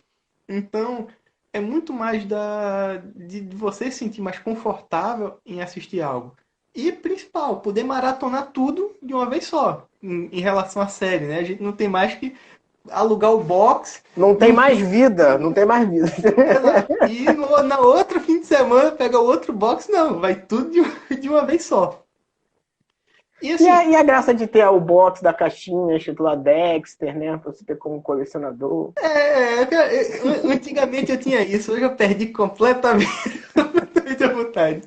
[SPEAKER 2] Então, é muito mais de você se sentir mais confortável em assistir algo. E principal, poder maratonar tudo de uma vez só, em relação à série, né? A gente não tem mais que alugar o box
[SPEAKER 1] Não
[SPEAKER 2] e
[SPEAKER 1] tem mais vida, não tem mais vida.
[SPEAKER 2] e na outra fim de semana pega o outro box, não, vai tudo de uma vez só. E
[SPEAKER 1] E
[SPEAKER 2] assim,
[SPEAKER 1] a graça de ter o box da caixinha escrito lá Dexter, né? Pra você ter como colecionador.
[SPEAKER 2] antigamente eu tinha isso, hoje eu perdi completamente, completamente a vontade.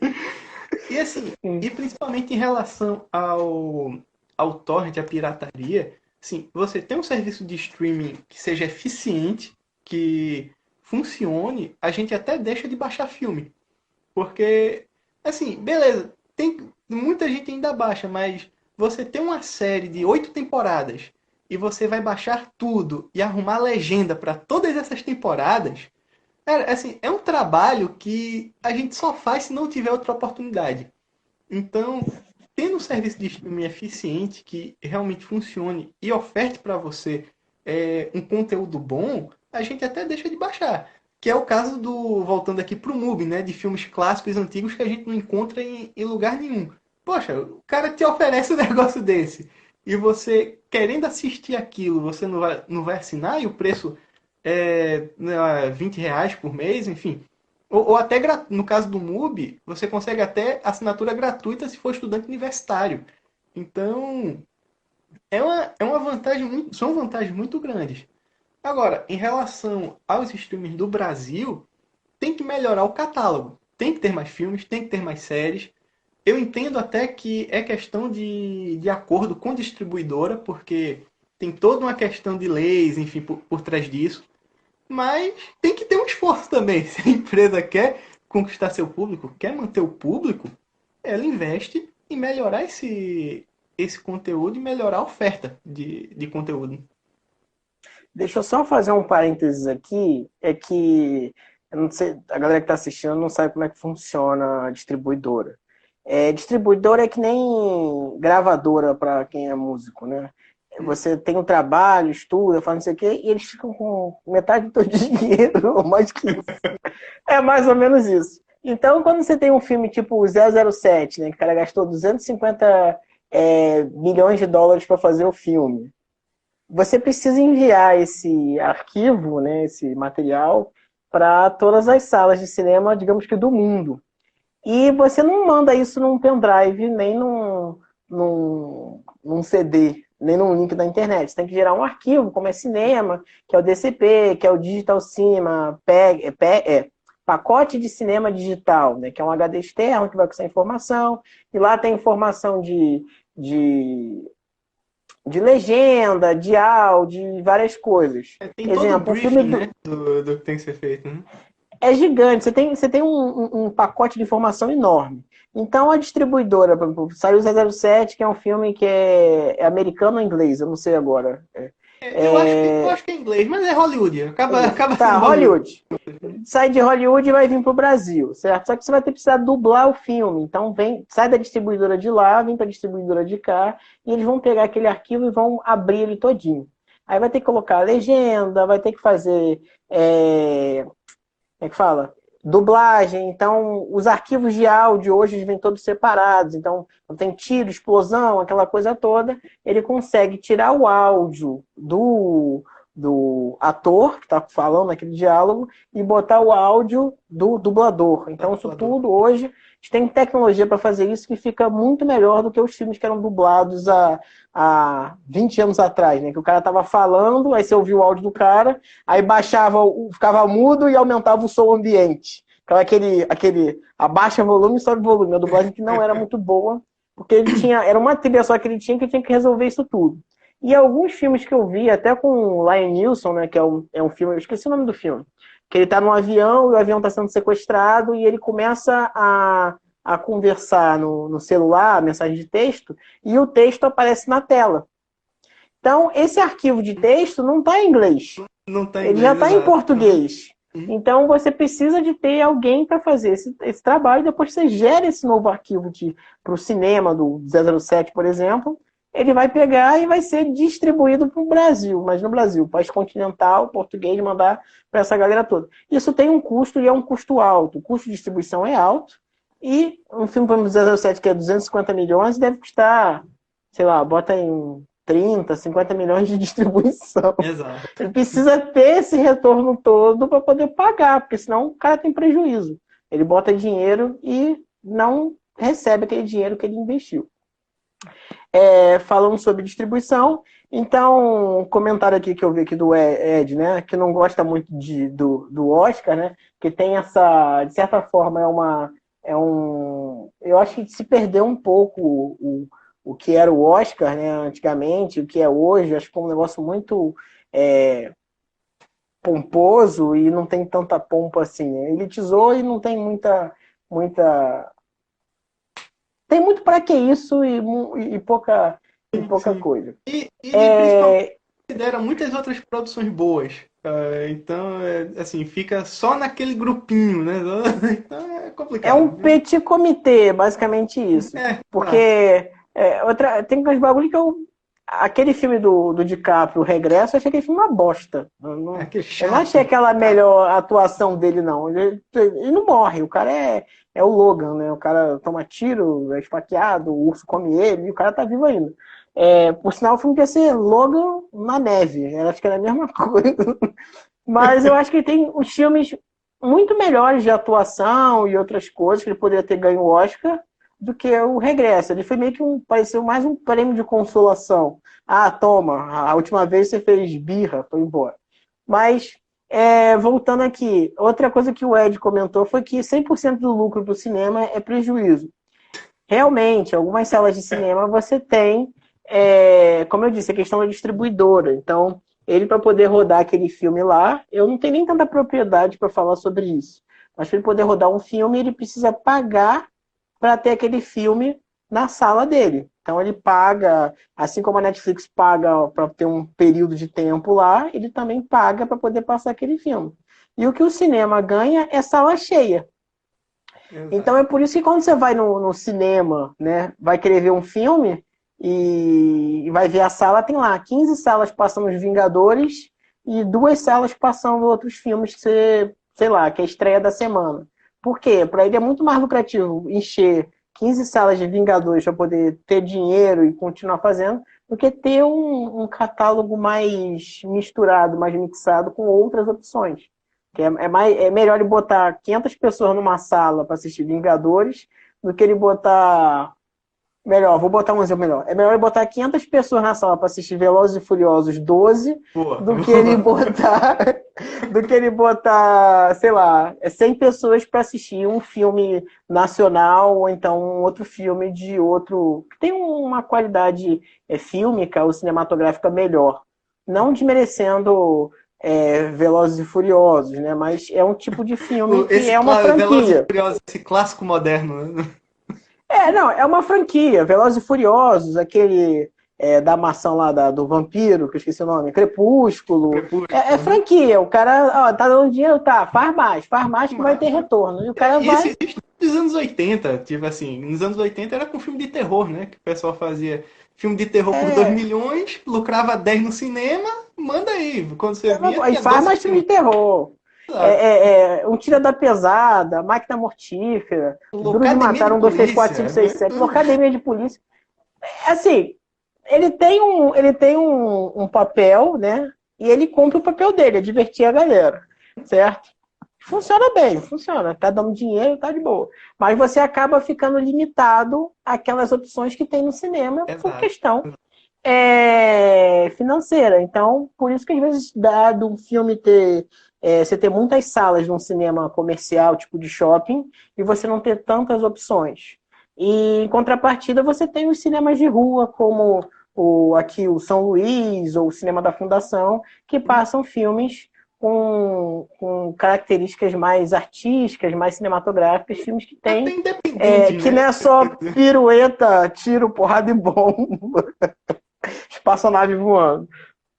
[SPEAKER 2] E assim, e principalmente em relação ao torrent, à pirataria, assim, você tem um serviço de streaming que seja eficiente, que funcione, a gente até deixa de baixar filme. Porque, assim, beleza, muita gente ainda baixa, mas você tem uma série de 8 temporadas e você vai baixar tudo e arrumar legenda para todas essas temporadas, cara, assim, é um trabalho que a gente só faz se não tiver outra oportunidade. Então, tendo um serviço de streaming eficiente que realmente funcione e oferte para você um conteúdo bom, a gente até deixa de baixar. Que é o caso do, voltando aqui pro MUBI, né? De filmes clássicos antigos que a gente não encontra em lugar nenhum. Poxa, o cara te oferece um negócio desse. E você, querendo assistir aquilo, você não vai assinar e o preço é, né, R$ 20 por mês, enfim. Ou até, no caso do MUBI, você consegue até assinatura gratuita se for estudante universitário. Então, é uma vantagem são vantagens muito grandes. Agora, em relação aos streamers do Brasil, tem que melhorar o catálogo. Tem que ter mais filmes, tem que ter mais séries. Eu entendo até que é questão de acordo com distribuidora, porque tem toda uma questão de leis, enfim, por trás disso. Mas tem que ter um esforço também. Se a empresa quer conquistar seu público, quer manter o público, ela investe em melhorar esse conteúdo e melhorar a oferta de conteúdo.
[SPEAKER 1] Deixa eu só fazer um parênteses aqui, é que eu não sei, a galera que está assistindo não sabe como é que funciona a distribuidora. Distribuidora é que nem gravadora para quem é músico, né? Você tem um trabalho, estuda, faz não sei o quê, e eles ficam com metade do teu dinheiro, ou mais que isso. É mais ou menos isso. Então, quando você tem um filme tipo 007, né, que o cara gastou 250 milhões de dólares para fazer o filme, você precisa enviar esse arquivo, né, esse material, para todas as salas de cinema, digamos que do mundo. E você não manda isso num pendrive, nem num CD, nem num link da internet. Você tem que gerar um arquivo, como é cinema, que é o DCP, que é o Digital Cinema, pacote de cinema digital, né, que é um HD externo que vai com essa informação, e lá tem informação de legenda, de áudio, de várias coisas.
[SPEAKER 2] Tem todo o
[SPEAKER 1] Exemplo, um filme
[SPEAKER 2] briefing, né, do que tem que ser feito. Né?
[SPEAKER 1] é gigante, você tem um pacote de informação enorme. Então a distribuidora, por exemplo, saiu 007, que é um filme que é americano ou inglês, eu não sei agora.
[SPEAKER 2] Eu acho que é inglês, mas é Hollywood. Acaba
[SPEAKER 1] Tá,
[SPEAKER 2] sendo Hollywood.
[SPEAKER 1] Hollywood. Sai de Hollywood e vai vir para o Brasil, certo? Só que você vai ter que precisar dublar o filme. Então sai da distribuidora de lá, vem para a distribuidora de cá, e eles vão pegar aquele arquivo e vão abrir ele todinho. Aí vai ter que colocar a legenda, vai ter que fazer como é que fala? Dublagem. Então, os arquivos de áudio hoje vêm todos separados. Então, não tem tiro, explosão, aquela coisa toda. Ele consegue tirar o áudio do ator que está falando aquele diálogo e botar o áudio do dublador. Então, isso tudo hoje, a gente tem tecnologia para fazer isso que fica muito melhor do que os filmes que eram dublados há 20 anos atrás, né? Que o cara estava falando, aí você ouvia o áudio do cara, aí baixava, ficava mudo e aumentava o som ambiente. Então, aquele abaixa volume e sobe volume. A dublagem que não era muito boa, porque era uma trilha só que ele tinha que resolver isso tudo. E alguns filmes que eu vi, até com o Liam Neeson, né, que é um filme, eu esqueci o nome do filme, que ele está num avião, e o avião está sendo sequestrado, e ele começa a conversar no celular, mensagem de texto, e o texto aparece na tela. Então, esse arquivo de texto não está em inglês.
[SPEAKER 2] Não tá em
[SPEAKER 1] ele
[SPEAKER 2] inglês,
[SPEAKER 1] já está em
[SPEAKER 2] exato.
[SPEAKER 1] português. Então, você precisa de ter alguém para fazer esse trabalho, e depois você gera esse novo arquivo para o cinema do 007, por exemplo, ele vai pegar e vai ser distribuído para o Brasil, mas no Brasil, país continental, português, mandar para essa galera toda. Isso tem um custo e é um custo alto. O custo de distribuição é alto e um filme como 007 que é 250 milhões deve custar, sei lá, bota em 30, 50 milhões de distribuição.
[SPEAKER 2] Exato.
[SPEAKER 1] Ele precisa ter esse retorno todo para poder pagar, porque senão o cara tem prejuízo. Ele bota dinheiro e não recebe aquele dinheiro que ele investiu. Falando sobre distribuição, então, um comentário aqui que eu vi aqui do Ed, né, que não gosta muito do Oscar, né, que tem essa, de certa forma, eu acho que se perdeu um pouco o que era o Oscar, né, antigamente, o que é hoje, acho que é um negócio muito pomposo e não tem tanta pompa assim, né? Elitizou e não tem muita tem muito para que isso e pouca
[SPEAKER 2] Sim.
[SPEAKER 1] coisa.
[SPEAKER 2] E principalmente considera muitas outras produções boas. Então, assim, fica só naquele grupinho, né? Então é
[SPEAKER 1] É um
[SPEAKER 2] complicado.
[SPEAKER 1] petit comité, basicamente isso.
[SPEAKER 2] Exato.
[SPEAKER 1] Porque tem uns bagulho que eu. Aquele filme do DiCaprio, o Regresso, eu achei aquele filme uma bosta.
[SPEAKER 2] Que
[SPEAKER 1] Eu não achei
[SPEAKER 2] chato.
[SPEAKER 1] aquela melhor atuação dele, não. Ele não morre, o cara é o Logan, né? O cara toma tiro, é esfaqueado, o urso come ele, e o cara tá vivo ainda. Por sinal, o filme ia ser Logan na neve. Eu acho que era a mesma coisa. Mas eu acho que tem os filmes muito melhores de atuação e outras coisas que ele poderia ter ganho o Oscar do que o Regresso. Ele foi meio que pareceu mais um prêmio de consolação. Ah, toma, a última vez você fez birra, foi embora. Mas, voltando aqui, outra coisa que o Ed comentou foi que 100% do lucro do cinema é prejuízo. Realmente, algumas salas de cinema você tem, como eu disse, a questão da distribuidora. Então, ele para poder rodar aquele filme lá, eu não tenho nem tanta propriedade para falar sobre isso. Mas para ele poder rodar um filme, ele precisa pagar para ter aquele filme na sala dele. Então ele paga, assim como a Netflix paga para ter um período de tempo lá, ele também paga para poder passar aquele filme. E o que o cinema ganha é sala cheia. Então
[SPEAKER 2] Exato.
[SPEAKER 1] é por isso que quando você vai no cinema, né, vai querer ver um filme e vai ver a sala, tem lá 15 salas passando os Vingadores e 2 salas passando outros filmes que você, sei lá, que é a estreia da semana. Por quê? Para ele é muito mais lucrativo encher 15 salas de Vingadores para poder ter dinheiro e continuar fazendo, do que ter um catálogo mais misturado, mais mixado com outras opções. Que é melhor ele botar 500 pessoas numa sala para assistir Vingadores do que ele botar. Melhor, vou botar um exemplo melhor. É melhor ele botar 500 pessoas na sala para assistir Velozes e Furiosos 12
[SPEAKER 2] Boa,
[SPEAKER 1] do que ele
[SPEAKER 2] boa.
[SPEAKER 1] botar. Do que ele botar, sei lá, 100 pessoas para assistir um filme nacional ou então um outro filme de outro. Que tem uma qualidade fílmica ou cinematográfica melhor. Não desmerecendo Velozes e Furiosos, né? Mas é um tipo de filme que é uma
[SPEAKER 2] Velozes e
[SPEAKER 1] franquia.
[SPEAKER 2] Furiosos, esse clássico moderno, né?
[SPEAKER 1] Não, é uma franquia. Velozes e Furiosos, aquele da maçã lá do vampiro, que eu esqueci o nome, Crepúsculo. É
[SPEAKER 2] Crepúsculo.
[SPEAKER 1] franquia. O cara, tá dando dinheiro, tá, faz mais que vai ter retorno. E o cara
[SPEAKER 2] Isso
[SPEAKER 1] vai.
[SPEAKER 2] existe nos anos 80, tipo assim, nos anos 80 era com filme de terror, né? Que o pessoal fazia filme de terror por 2
[SPEAKER 1] É,
[SPEAKER 2] milhões, lucrava 10 no cinema, manda aí. Quando você via,
[SPEAKER 1] e
[SPEAKER 2] tinha
[SPEAKER 1] faz
[SPEAKER 2] 12
[SPEAKER 1] mais filme
[SPEAKER 2] filmes.
[SPEAKER 1] de terror.
[SPEAKER 2] Exato.
[SPEAKER 1] Um Tira da Pesada, Máquina Mortífera, Duro de
[SPEAKER 2] Academia
[SPEAKER 1] Matar,
[SPEAKER 2] de
[SPEAKER 1] 1, 2, 3, 4,
[SPEAKER 2] polícia,
[SPEAKER 1] 5,
[SPEAKER 2] né?
[SPEAKER 1] 6, 7, uma academia de polícia. Assim, ele tem um papel, né? E ele cumpre o papel dele, é divertir a galera, certo? Funciona bem, funciona. Tá dando dinheiro, tá de boa. Mas você acaba ficando limitado àquelas opções que tem no cinema por
[SPEAKER 2] Exato.
[SPEAKER 1] questão financeira. Então, por isso que às vezes dado um filme você ter muitas salas num cinema comercial, tipo de shopping, e você não ter tantas opções. E em contrapartida, você tem os cinemas de rua, como aqui o São Luís ou o Cinema da Fundação, que passam filmes com características mais artísticas, mais cinematográficas, filmes que
[SPEAKER 2] Até
[SPEAKER 1] tem
[SPEAKER 2] independente,
[SPEAKER 1] que
[SPEAKER 2] né?
[SPEAKER 1] não é só pirueta, tiro, porrada e bomba, espaçonave voando.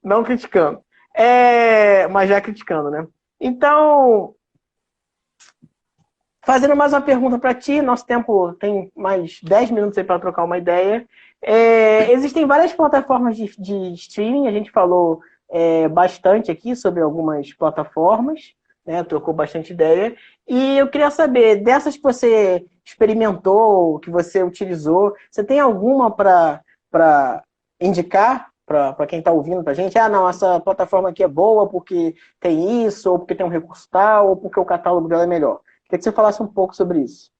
[SPEAKER 1] Não criticando. Mas já criticando, né? Então, fazendo mais uma pergunta para ti, nosso tempo tem mais 10 minutos aí para trocar uma ideia. Existem várias plataformas de streaming, a gente falou bastante aqui sobre algumas plataformas, né? Trocou bastante ideia. E eu queria saber, dessas que você experimentou, que você utilizou, você tem alguma para indicar para quem está ouvindo para a gente? Ah, não, essa plataforma aqui é boa porque tem isso, ou porque tem um recurso tal, ou porque o catálogo dela é melhor. Queria que você falasse um pouco sobre isso.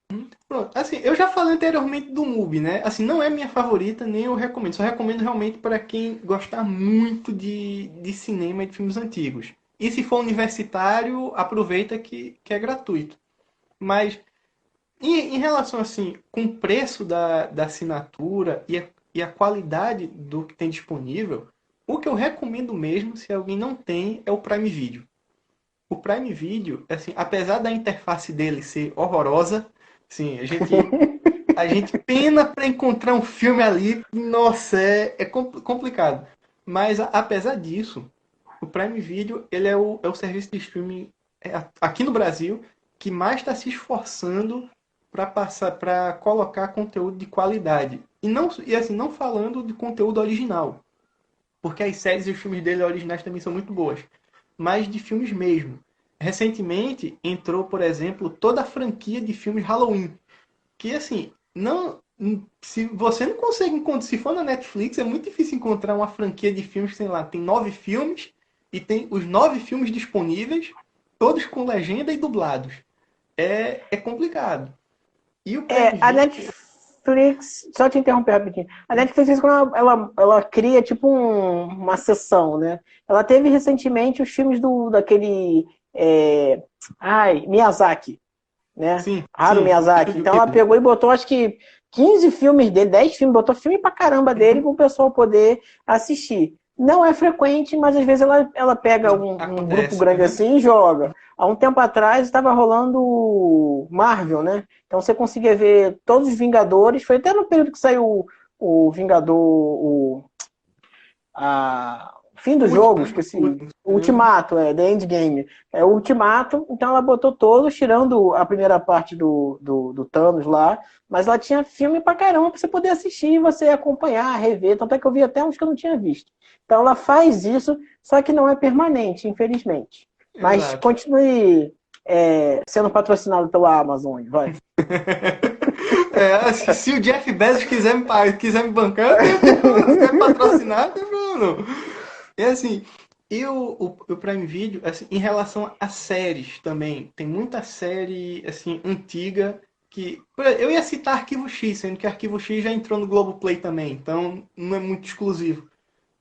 [SPEAKER 2] Pronto, assim, eu já falei anteriormente do MUBI, né? Assim, não é minha favorita, nem eu recomendo. Só recomendo realmente para quem gostar muito de cinema e de filmes antigos. E se for universitário, aproveita que é gratuito. Mas em relação assim, com o preço da assinatura e a qualidade do que tem disponível, o que eu recomendo mesmo, se alguém não tem, é o Prime Video. O Prime Video, assim, apesar da interface dele ser horrorosa, sim, a gente A gente pena para encontrar um filme ali. Nossa, é complicado. Mas apesar disso, o Prime Video ele é o serviço de streaming aqui no Brasil que mais está se esforçando para colocar conteúdo de qualidade. E assim, não falando de conteúdo original. Porque as séries e os filmes dele originais também são muito boas. Mas de filmes mesmo. Recentemente entrou, por exemplo, toda a franquia de filmes Halloween. Que assim, não. Se você não consegue encontrar, se for na Netflix, é muito difícil encontrar uma franquia de filmes, sei lá, tem 9 filmes e tem os 9 filmes disponíveis, todos com legenda e dublados. É complicado. E o Prime
[SPEAKER 1] A
[SPEAKER 2] Video,
[SPEAKER 1] Netflix, só te interromper rapidinho. A Netflix, quando ela cria tipo uma sessão, né? Ela teve recentemente os filmes daquele Miyazaki, né?
[SPEAKER 2] sim,
[SPEAKER 1] Haruo Miyazaki. Então ela pegou e botou, acho que 15 filmes dele, 10 filmes, botou filme pra caramba dele para o pessoal poder assistir. Não é frequente, mas às vezes ela pega um grupo grande assim e joga. Há um tempo atrás estava rolando Marvel, né? Então você conseguia ver todos os Vingadores. Foi até no período que saiu o Vingador, o fim do jogo, esqueci. Ultimato, The Endgame. É o Ultimato, então ela botou todos, tirando a primeira parte do Thanos lá, mas ela tinha filme pra caramba pra você poder assistir, você acompanhar, rever, tanto é que eu vi até uns que eu não tinha visto. Então ela faz isso, só que não é permanente, infelizmente. Mas
[SPEAKER 2] Exato.
[SPEAKER 1] continue sendo patrocinado pela Amazon, vai.
[SPEAKER 2] Se o Jeff Bezos quiser me bancar, quer me patrocinar, tem problema. E assim, o Prime Video, assim, em relação a séries também, tem muita série assim, antiga que. Eu ia citar Arquivo X, sendo que Arquivo X já entrou no Globoplay também, então não é muito exclusivo.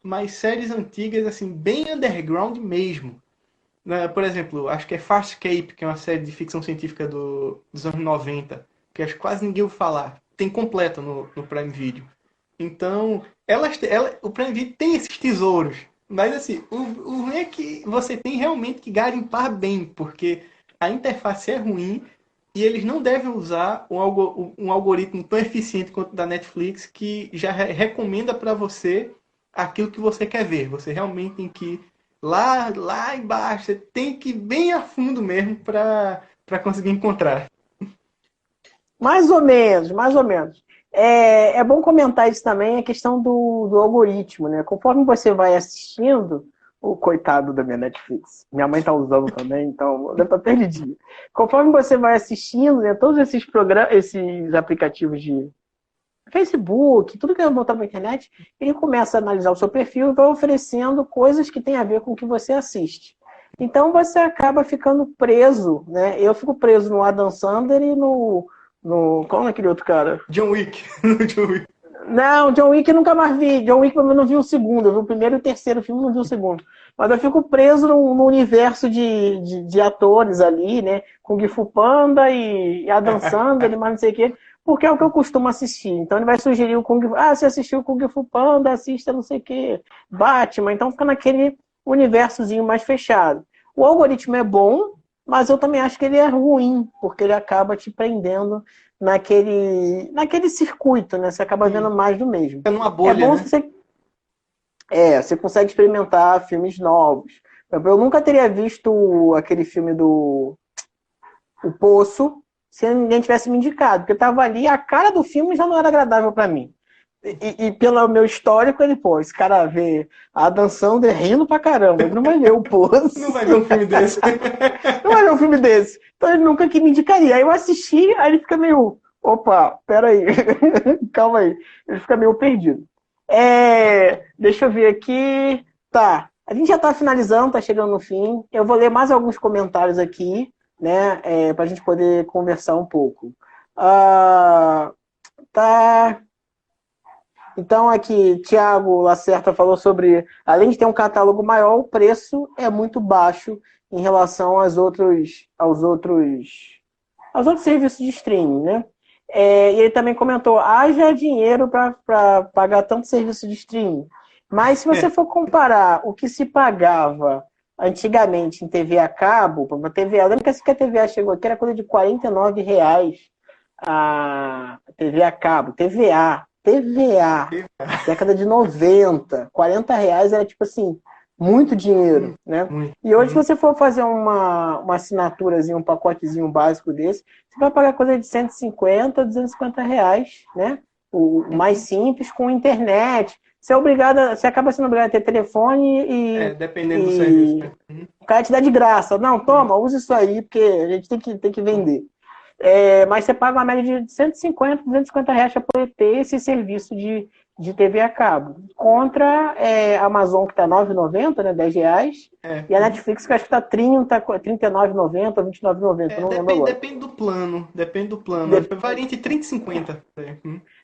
[SPEAKER 2] Mas séries antigas, assim, bem underground mesmo. Né? Por exemplo, acho que é Farscape, que é uma série de ficção científica dos anos 90, que acho que quase ninguém ouviu falar. Tem completa no Prime Video. Então, o Prime Video tem esses tesouros. Mas assim, o ruim é que você tem realmente que garimpar bem, porque a interface é ruim e eles não devem usar um algoritmo tão eficiente quanto o da Netflix, que já recomenda para você aquilo que você quer ver. Você realmente tem que ir lá embaixo, você tem que ir bem a fundo mesmo para conseguir encontrar.
[SPEAKER 1] Mais ou menos, mais ou menos. É bom comentar isso também, a questão do algoritmo, né? Conforme você vai assistindo, o coitado da minha Netflix, minha mãe tá usando também, então deve estar perdidinho. Conforme você vai assistindo, né, todos esses programas, esses aplicativos de Facebook, tudo que é voltado para a internet, ele começa a analisar o seu perfil e vai oferecendo coisas que têm a ver com o que você assiste. Então você acaba ficando preso, né? Eu fico preso no Adam Sandler e qual é aquele outro cara?
[SPEAKER 2] John Wick. John Wick.
[SPEAKER 1] Não, John Wick eu nunca mais vi. John Wick eu não vi o segundo. Eu vi o primeiro e o terceiro filme, não vi o segundo. Mas eu fico preso no universo de atores ali, né? Kung Fu Panda e Adam Sandler, mas não sei o quê. Porque é o que eu costumo assistir. Então ele vai sugerir o Kung Fu. Você assistiu o Kung Fu Panda, assista não sei o quê. Batman. Então fica naquele universozinho mais fechado. O algoritmo é bom, mas eu também acho que ele é ruim, porque ele acaba te prendendo naquele circuito, né? Você acaba vendo mais do mesmo.
[SPEAKER 2] É numa bolha,
[SPEAKER 1] é bom
[SPEAKER 2] né?
[SPEAKER 1] você consegue experimentar filmes novos. Eu nunca teria visto aquele filme do O Poço se ninguém tivesse me indicado, porque eu tava ali, a cara do filme já não era agradável para mim. E pelo meu histórico, esse cara vê a dançando rindo pra caramba, ele não vai ver O Poço.
[SPEAKER 2] Não vai ver um filme desse.
[SPEAKER 1] Não vai ver um filme desse. Então ele nunca que me indicaria. Aí eu assisti, aí ele fica meio, opa, peraí, calma aí. Ele fica meio perdido. Deixa eu ver aqui. Tá, a gente já tá finalizando, tá chegando no fim. Eu vou ler mais alguns comentários aqui, né, pra gente poder conversar um pouco. Tá. Então aqui, Thiago Lacerta falou sobre, além de ter um catálogo maior, o preço é muito baixo em relação aos outros serviços de streaming, né? E ele também comentou, haja dinheiro para pagar tanto serviço de streaming. Mas se você for comparar o que se pagava antigamente em TV a cabo, eu lembro que assim que a TVA chegou aqui era coisa de R$ 49 a TV a cabo, TVA, década de 90, R$ 40 era tipo assim, muito dinheiro, né?
[SPEAKER 2] Muito.
[SPEAKER 1] E hoje, se você for fazer uma assinaturazinha, um pacotezinho básico desse, você vai pagar coisa de 150, R$ 250, né? O mais simples, com internet. Você acaba sendo obrigado a ter telefone
[SPEAKER 2] Dependendo do serviço,
[SPEAKER 1] e
[SPEAKER 2] né?
[SPEAKER 1] o cara te dá de graça. Não, toma, usa isso aí, porque a gente tem que vender. Mas você paga uma média de 150, R$ 250 para poder ter esse serviço de TV a cabo. Contra a Amazon, que está R$ 9,90, né, R$ 10, e a Netflix, que acho que está R$ 39,90 ou R$ 29,90, não lembro agora.
[SPEAKER 2] Depende do plano. Depende do plano. Varia entre 30 e 50.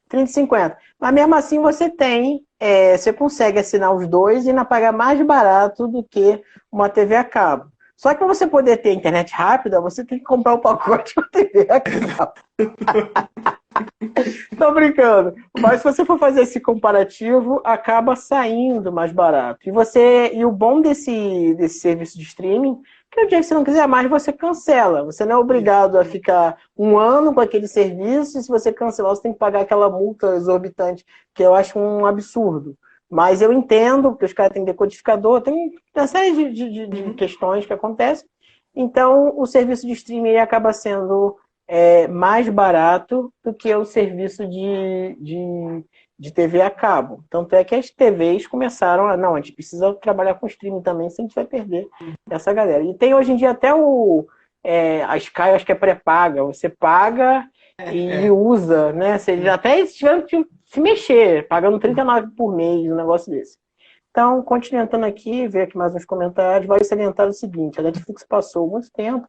[SPEAKER 1] 30 e 50. Mas mesmo assim você consegue assinar os dois e ainda pagar mais barato do que uma TV a cabo. Só que para você poder ter internet rápida, você tem que comprar o pacote para TV a cabo. Tô brincando. Mas se você for fazer esse comparativo, acaba saindo mais barato. E o bom desse serviço de streaming, que o dia que você não quiser mais, você cancela. Você não é obrigado a ficar um ano com aquele serviço, e se você cancelar, você tem que pagar aquela multa exorbitante, que eu acho um absurdo. Mas eu entendo, porque os caras têm decodificador, tem uma série de questões que acontecem. Então, o serviço de streaming acaba sendo mais barato do que o serviço de TV a cabo. Tanto é que as TVs começaram a gente precisa trabalhar com streaming também, senão a gente vai perder essa galera. E tem hoje em dia até a Sky, acho que é pré-paga. Você paga e usa, né? Você já até tiveram que se mexer, pagando R$ 39 por mês, um negócio desse. Então, continuando aqui, ver aqui mais uns comentários, vale salientar o seguinte: a Netflix passou muito tempo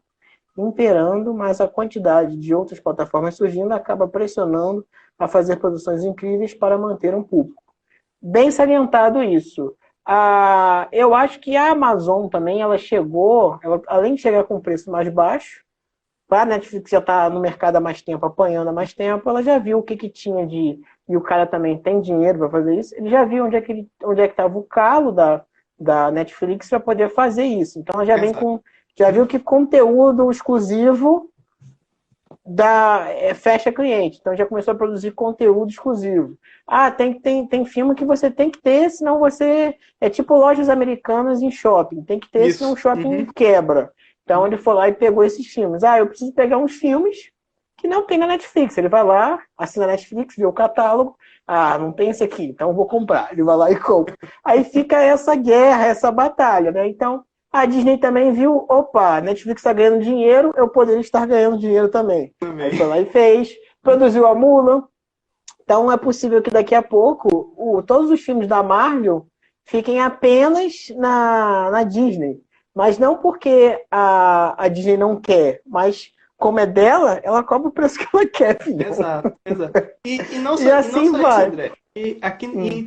[SPEAKER 1] imperando, mas a quantidade de outras plataformas surgindo acaba pressionando a fazer produções incríveis para manter um público. Bem salientado isso. Eu acho que a Amazon também, além de chegar com preço mais baixo, a Netflix já está no mercado há mais tempo, apanhando há mais tempo, ela já viu o que tinha e o cara também tem dinheiro para fazer isso, ele já viu onde é que estava o calo da Netflix para poder fazer isso. Então ela já viu que conteúdo exclusivo fecha cliente. Então já começou a produzir conteúdo exclusivo. Tem filme que você tem que ter, senão você... É tipo lojas americanas em shopping. Tem que ter, senão o shopping quebra. Então ele foi lá e pegou esses filmes. Eu preciso pegar uns filmes que não tem na Netflix. Ele vai lá, assina a Netflix, vê o catálogo. Não tem esse aqui, então eu vou comprar. Ele vai lá e compra. Aí fica essa guerra, essa batalha, né? Então a Disney também viu, opa, a Netflix está ganhando dinheiro, eu poderia estar ganhando dinheiro também. Aí foi lá e fez, produziu a Mulan. Então é possível que daqui a pouco todos os filmes da Marvel fiquem apenas na Disney. Mas não porque a Disney não quer, mas como é dela, ela cobra o preço que ela quer, filho.
[SPEAKER 2] Exato. E não só,
[SPEAKER 1] e assim
[SPEAKER 2] não só
[SPEAKER 1] vai.
[SPEAKER 2] isso, André. E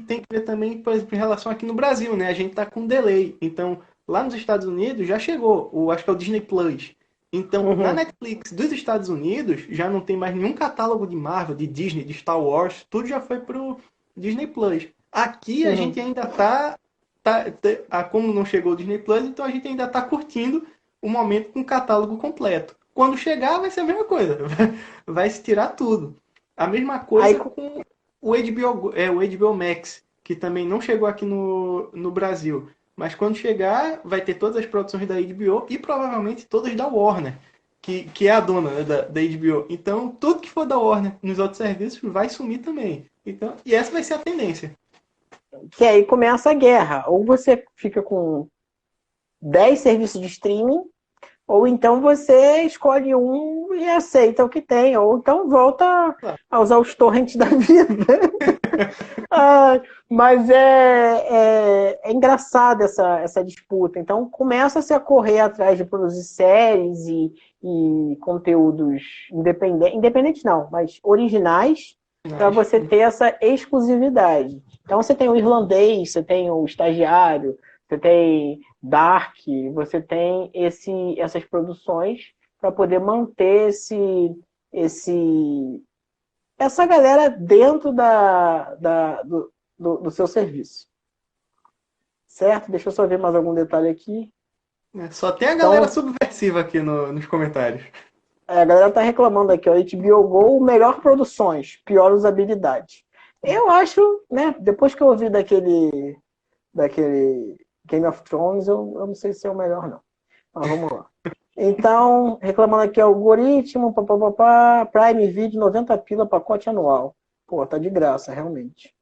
[SPEAKER 2] tem que ver também, por exemplo, em relação aqui no Brasil, né? A gente tá com delay. Então, lá nos Estados Unidos já chegou, acho que é o Disney Plus. Então, na Netflix dos Estados Unidos, já não tem mais nenhum catálogo de Marvel, de Disney, de Star Wars, tudo já foi pro Disney Plus. Aqui a gente ainda como não chegou o Disney Plus, então a gente ainda tá curtindo o momento com o catálogo completo. Quando chegar, vai ser a mesma coisa. Vai se tirar tudo. A mesma coisa com o HBO Max, que também não chegou aqui no Brasil. Mas quando chegar, vai ter todas as produções da HBO e provavelmente todas da Warner, que é a dona, né, da HBO. Então, tudo que for da Warner nos outros serviços vai sumir também. Então, e essa vai ser a tendência.
[SPEAKER 1] Que aí começa a guerra. Ou você fica com 10 serviços de streaming, ou então você escolhe um e aceita o que tem, ou então volta a usar os torrents da vida. Mas é engraçado essa disputa. Então começa-se a correr atrás de produzir séries e conteúdos independentes não, mas originais, para você ter essa exclusividade. Então você tem o Irlandês, você tem o Estagiário, você tem Dark, você tem essas produções para poder manter essa galera dentro do seu serviço. Certo? Deixa eu só ver mais algum detalhe aqui.
[SPEAKER 2] Só tem a galera subversiva aqui nos comentários.
[SPEAKER 1] A galera tá reclamando aqui, ó, HBO Go, melhor produções, pior usabilidade. Eu acho, né, depois que eu ouvi daquele Game of Thrones, eu não sei se é o melhor, não. Mas vamos lá. Então, reclamando aqui, algoritmo, papapá, Prime Video, 90 pila, pacote anual. Pô, tá de graça, realmente.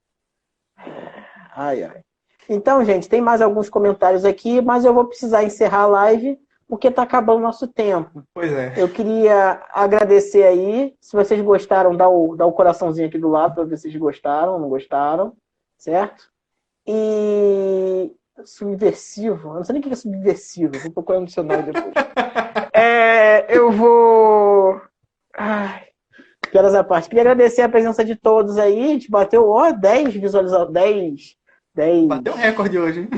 [SPEAKER 1] Ai, ai. Então, gente, tem mais alguns comentários aqui, mas eu vou precisar encerrar a live, porque tá acabando o nosso tempo.
[SPEAKER 2] Pois é.
[SPEAKER 1] Eu queria agradecer aí. Se vocês gostaram, dá o coraçãozinho aqui do lado para ver se vocês gostaram ou não gostaram, certo? E subversivo, eu não sei nem o que é subversivo, vou procurar no dicionário depois. Eu vou. Ai, piadas à parte. Queria agradecer a presença de todos aí. A gente bateu 10 visualizações, 10.
[SPEAKER 2] Bateu um recorde hoje, hein?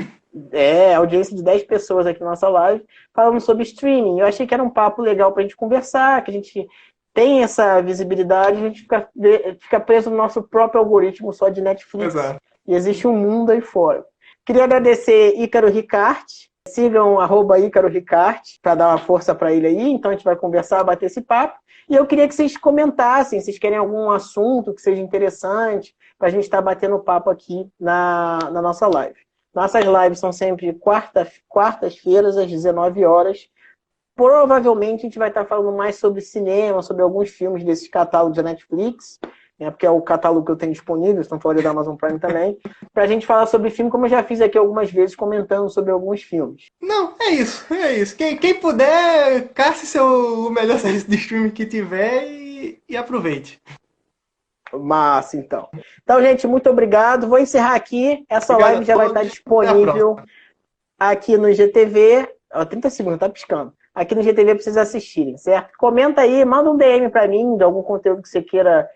[SPEAKER 1] Audiência de 10 pessoas aqui na nossa live, falando sobre streaming. Eu achei que era um papo legal pra gente conversar, que a gente tem essa visibilidade, a gente fica preso no nosso próprio algoritmo só de Netflix.
[SPEAKER 2] Exato.
[SPEAKER 1] E existe um mundo aí fora. Queria agradecer Ícaro Ricarte. Sigam @Ícaro Ricarte para dar uma força para ele aí. Então a gente vai conversar, bater esse papo. E eu queria que vocês comentassem, se vocês querem algum assunto que seja interessante, para a gente estar batendo papo aqui na nossa live. Nossas lives são sempre quartas-feiras, às 19 horas. Provavelmente a gente vai estar falando mais sobre cinema, sobre alguns filmes desses catálogos da Netflix, né, porque é o catálogo que eu tenho disponível, estão falando da Amazon Prime também, para a gente falar sobre filme, como eu já fiz aqui algumas vezes, comentando sobre alguns filmes.
[SPEAKER 2] Não, é isso. Quem puder, casse o melhor serviço de streaming que tiver e aproveite.
[SPEAKER 1] Massa, então. Então, gente, muito obrigado. Vou encerrar aqui. Essa live já vai estar disponível aqui no IGTV. 30 segundos, tá piscando. Aqui no IGTV para vocês assistirem, certo? Comenta aí, manda um DM para mim de algum conteúdo que você queira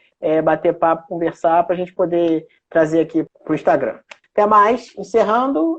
[SPEAKER 1] bater papo, conversar, para a gente poder trazer aqui pro Instagram. Até mais. Encerrando.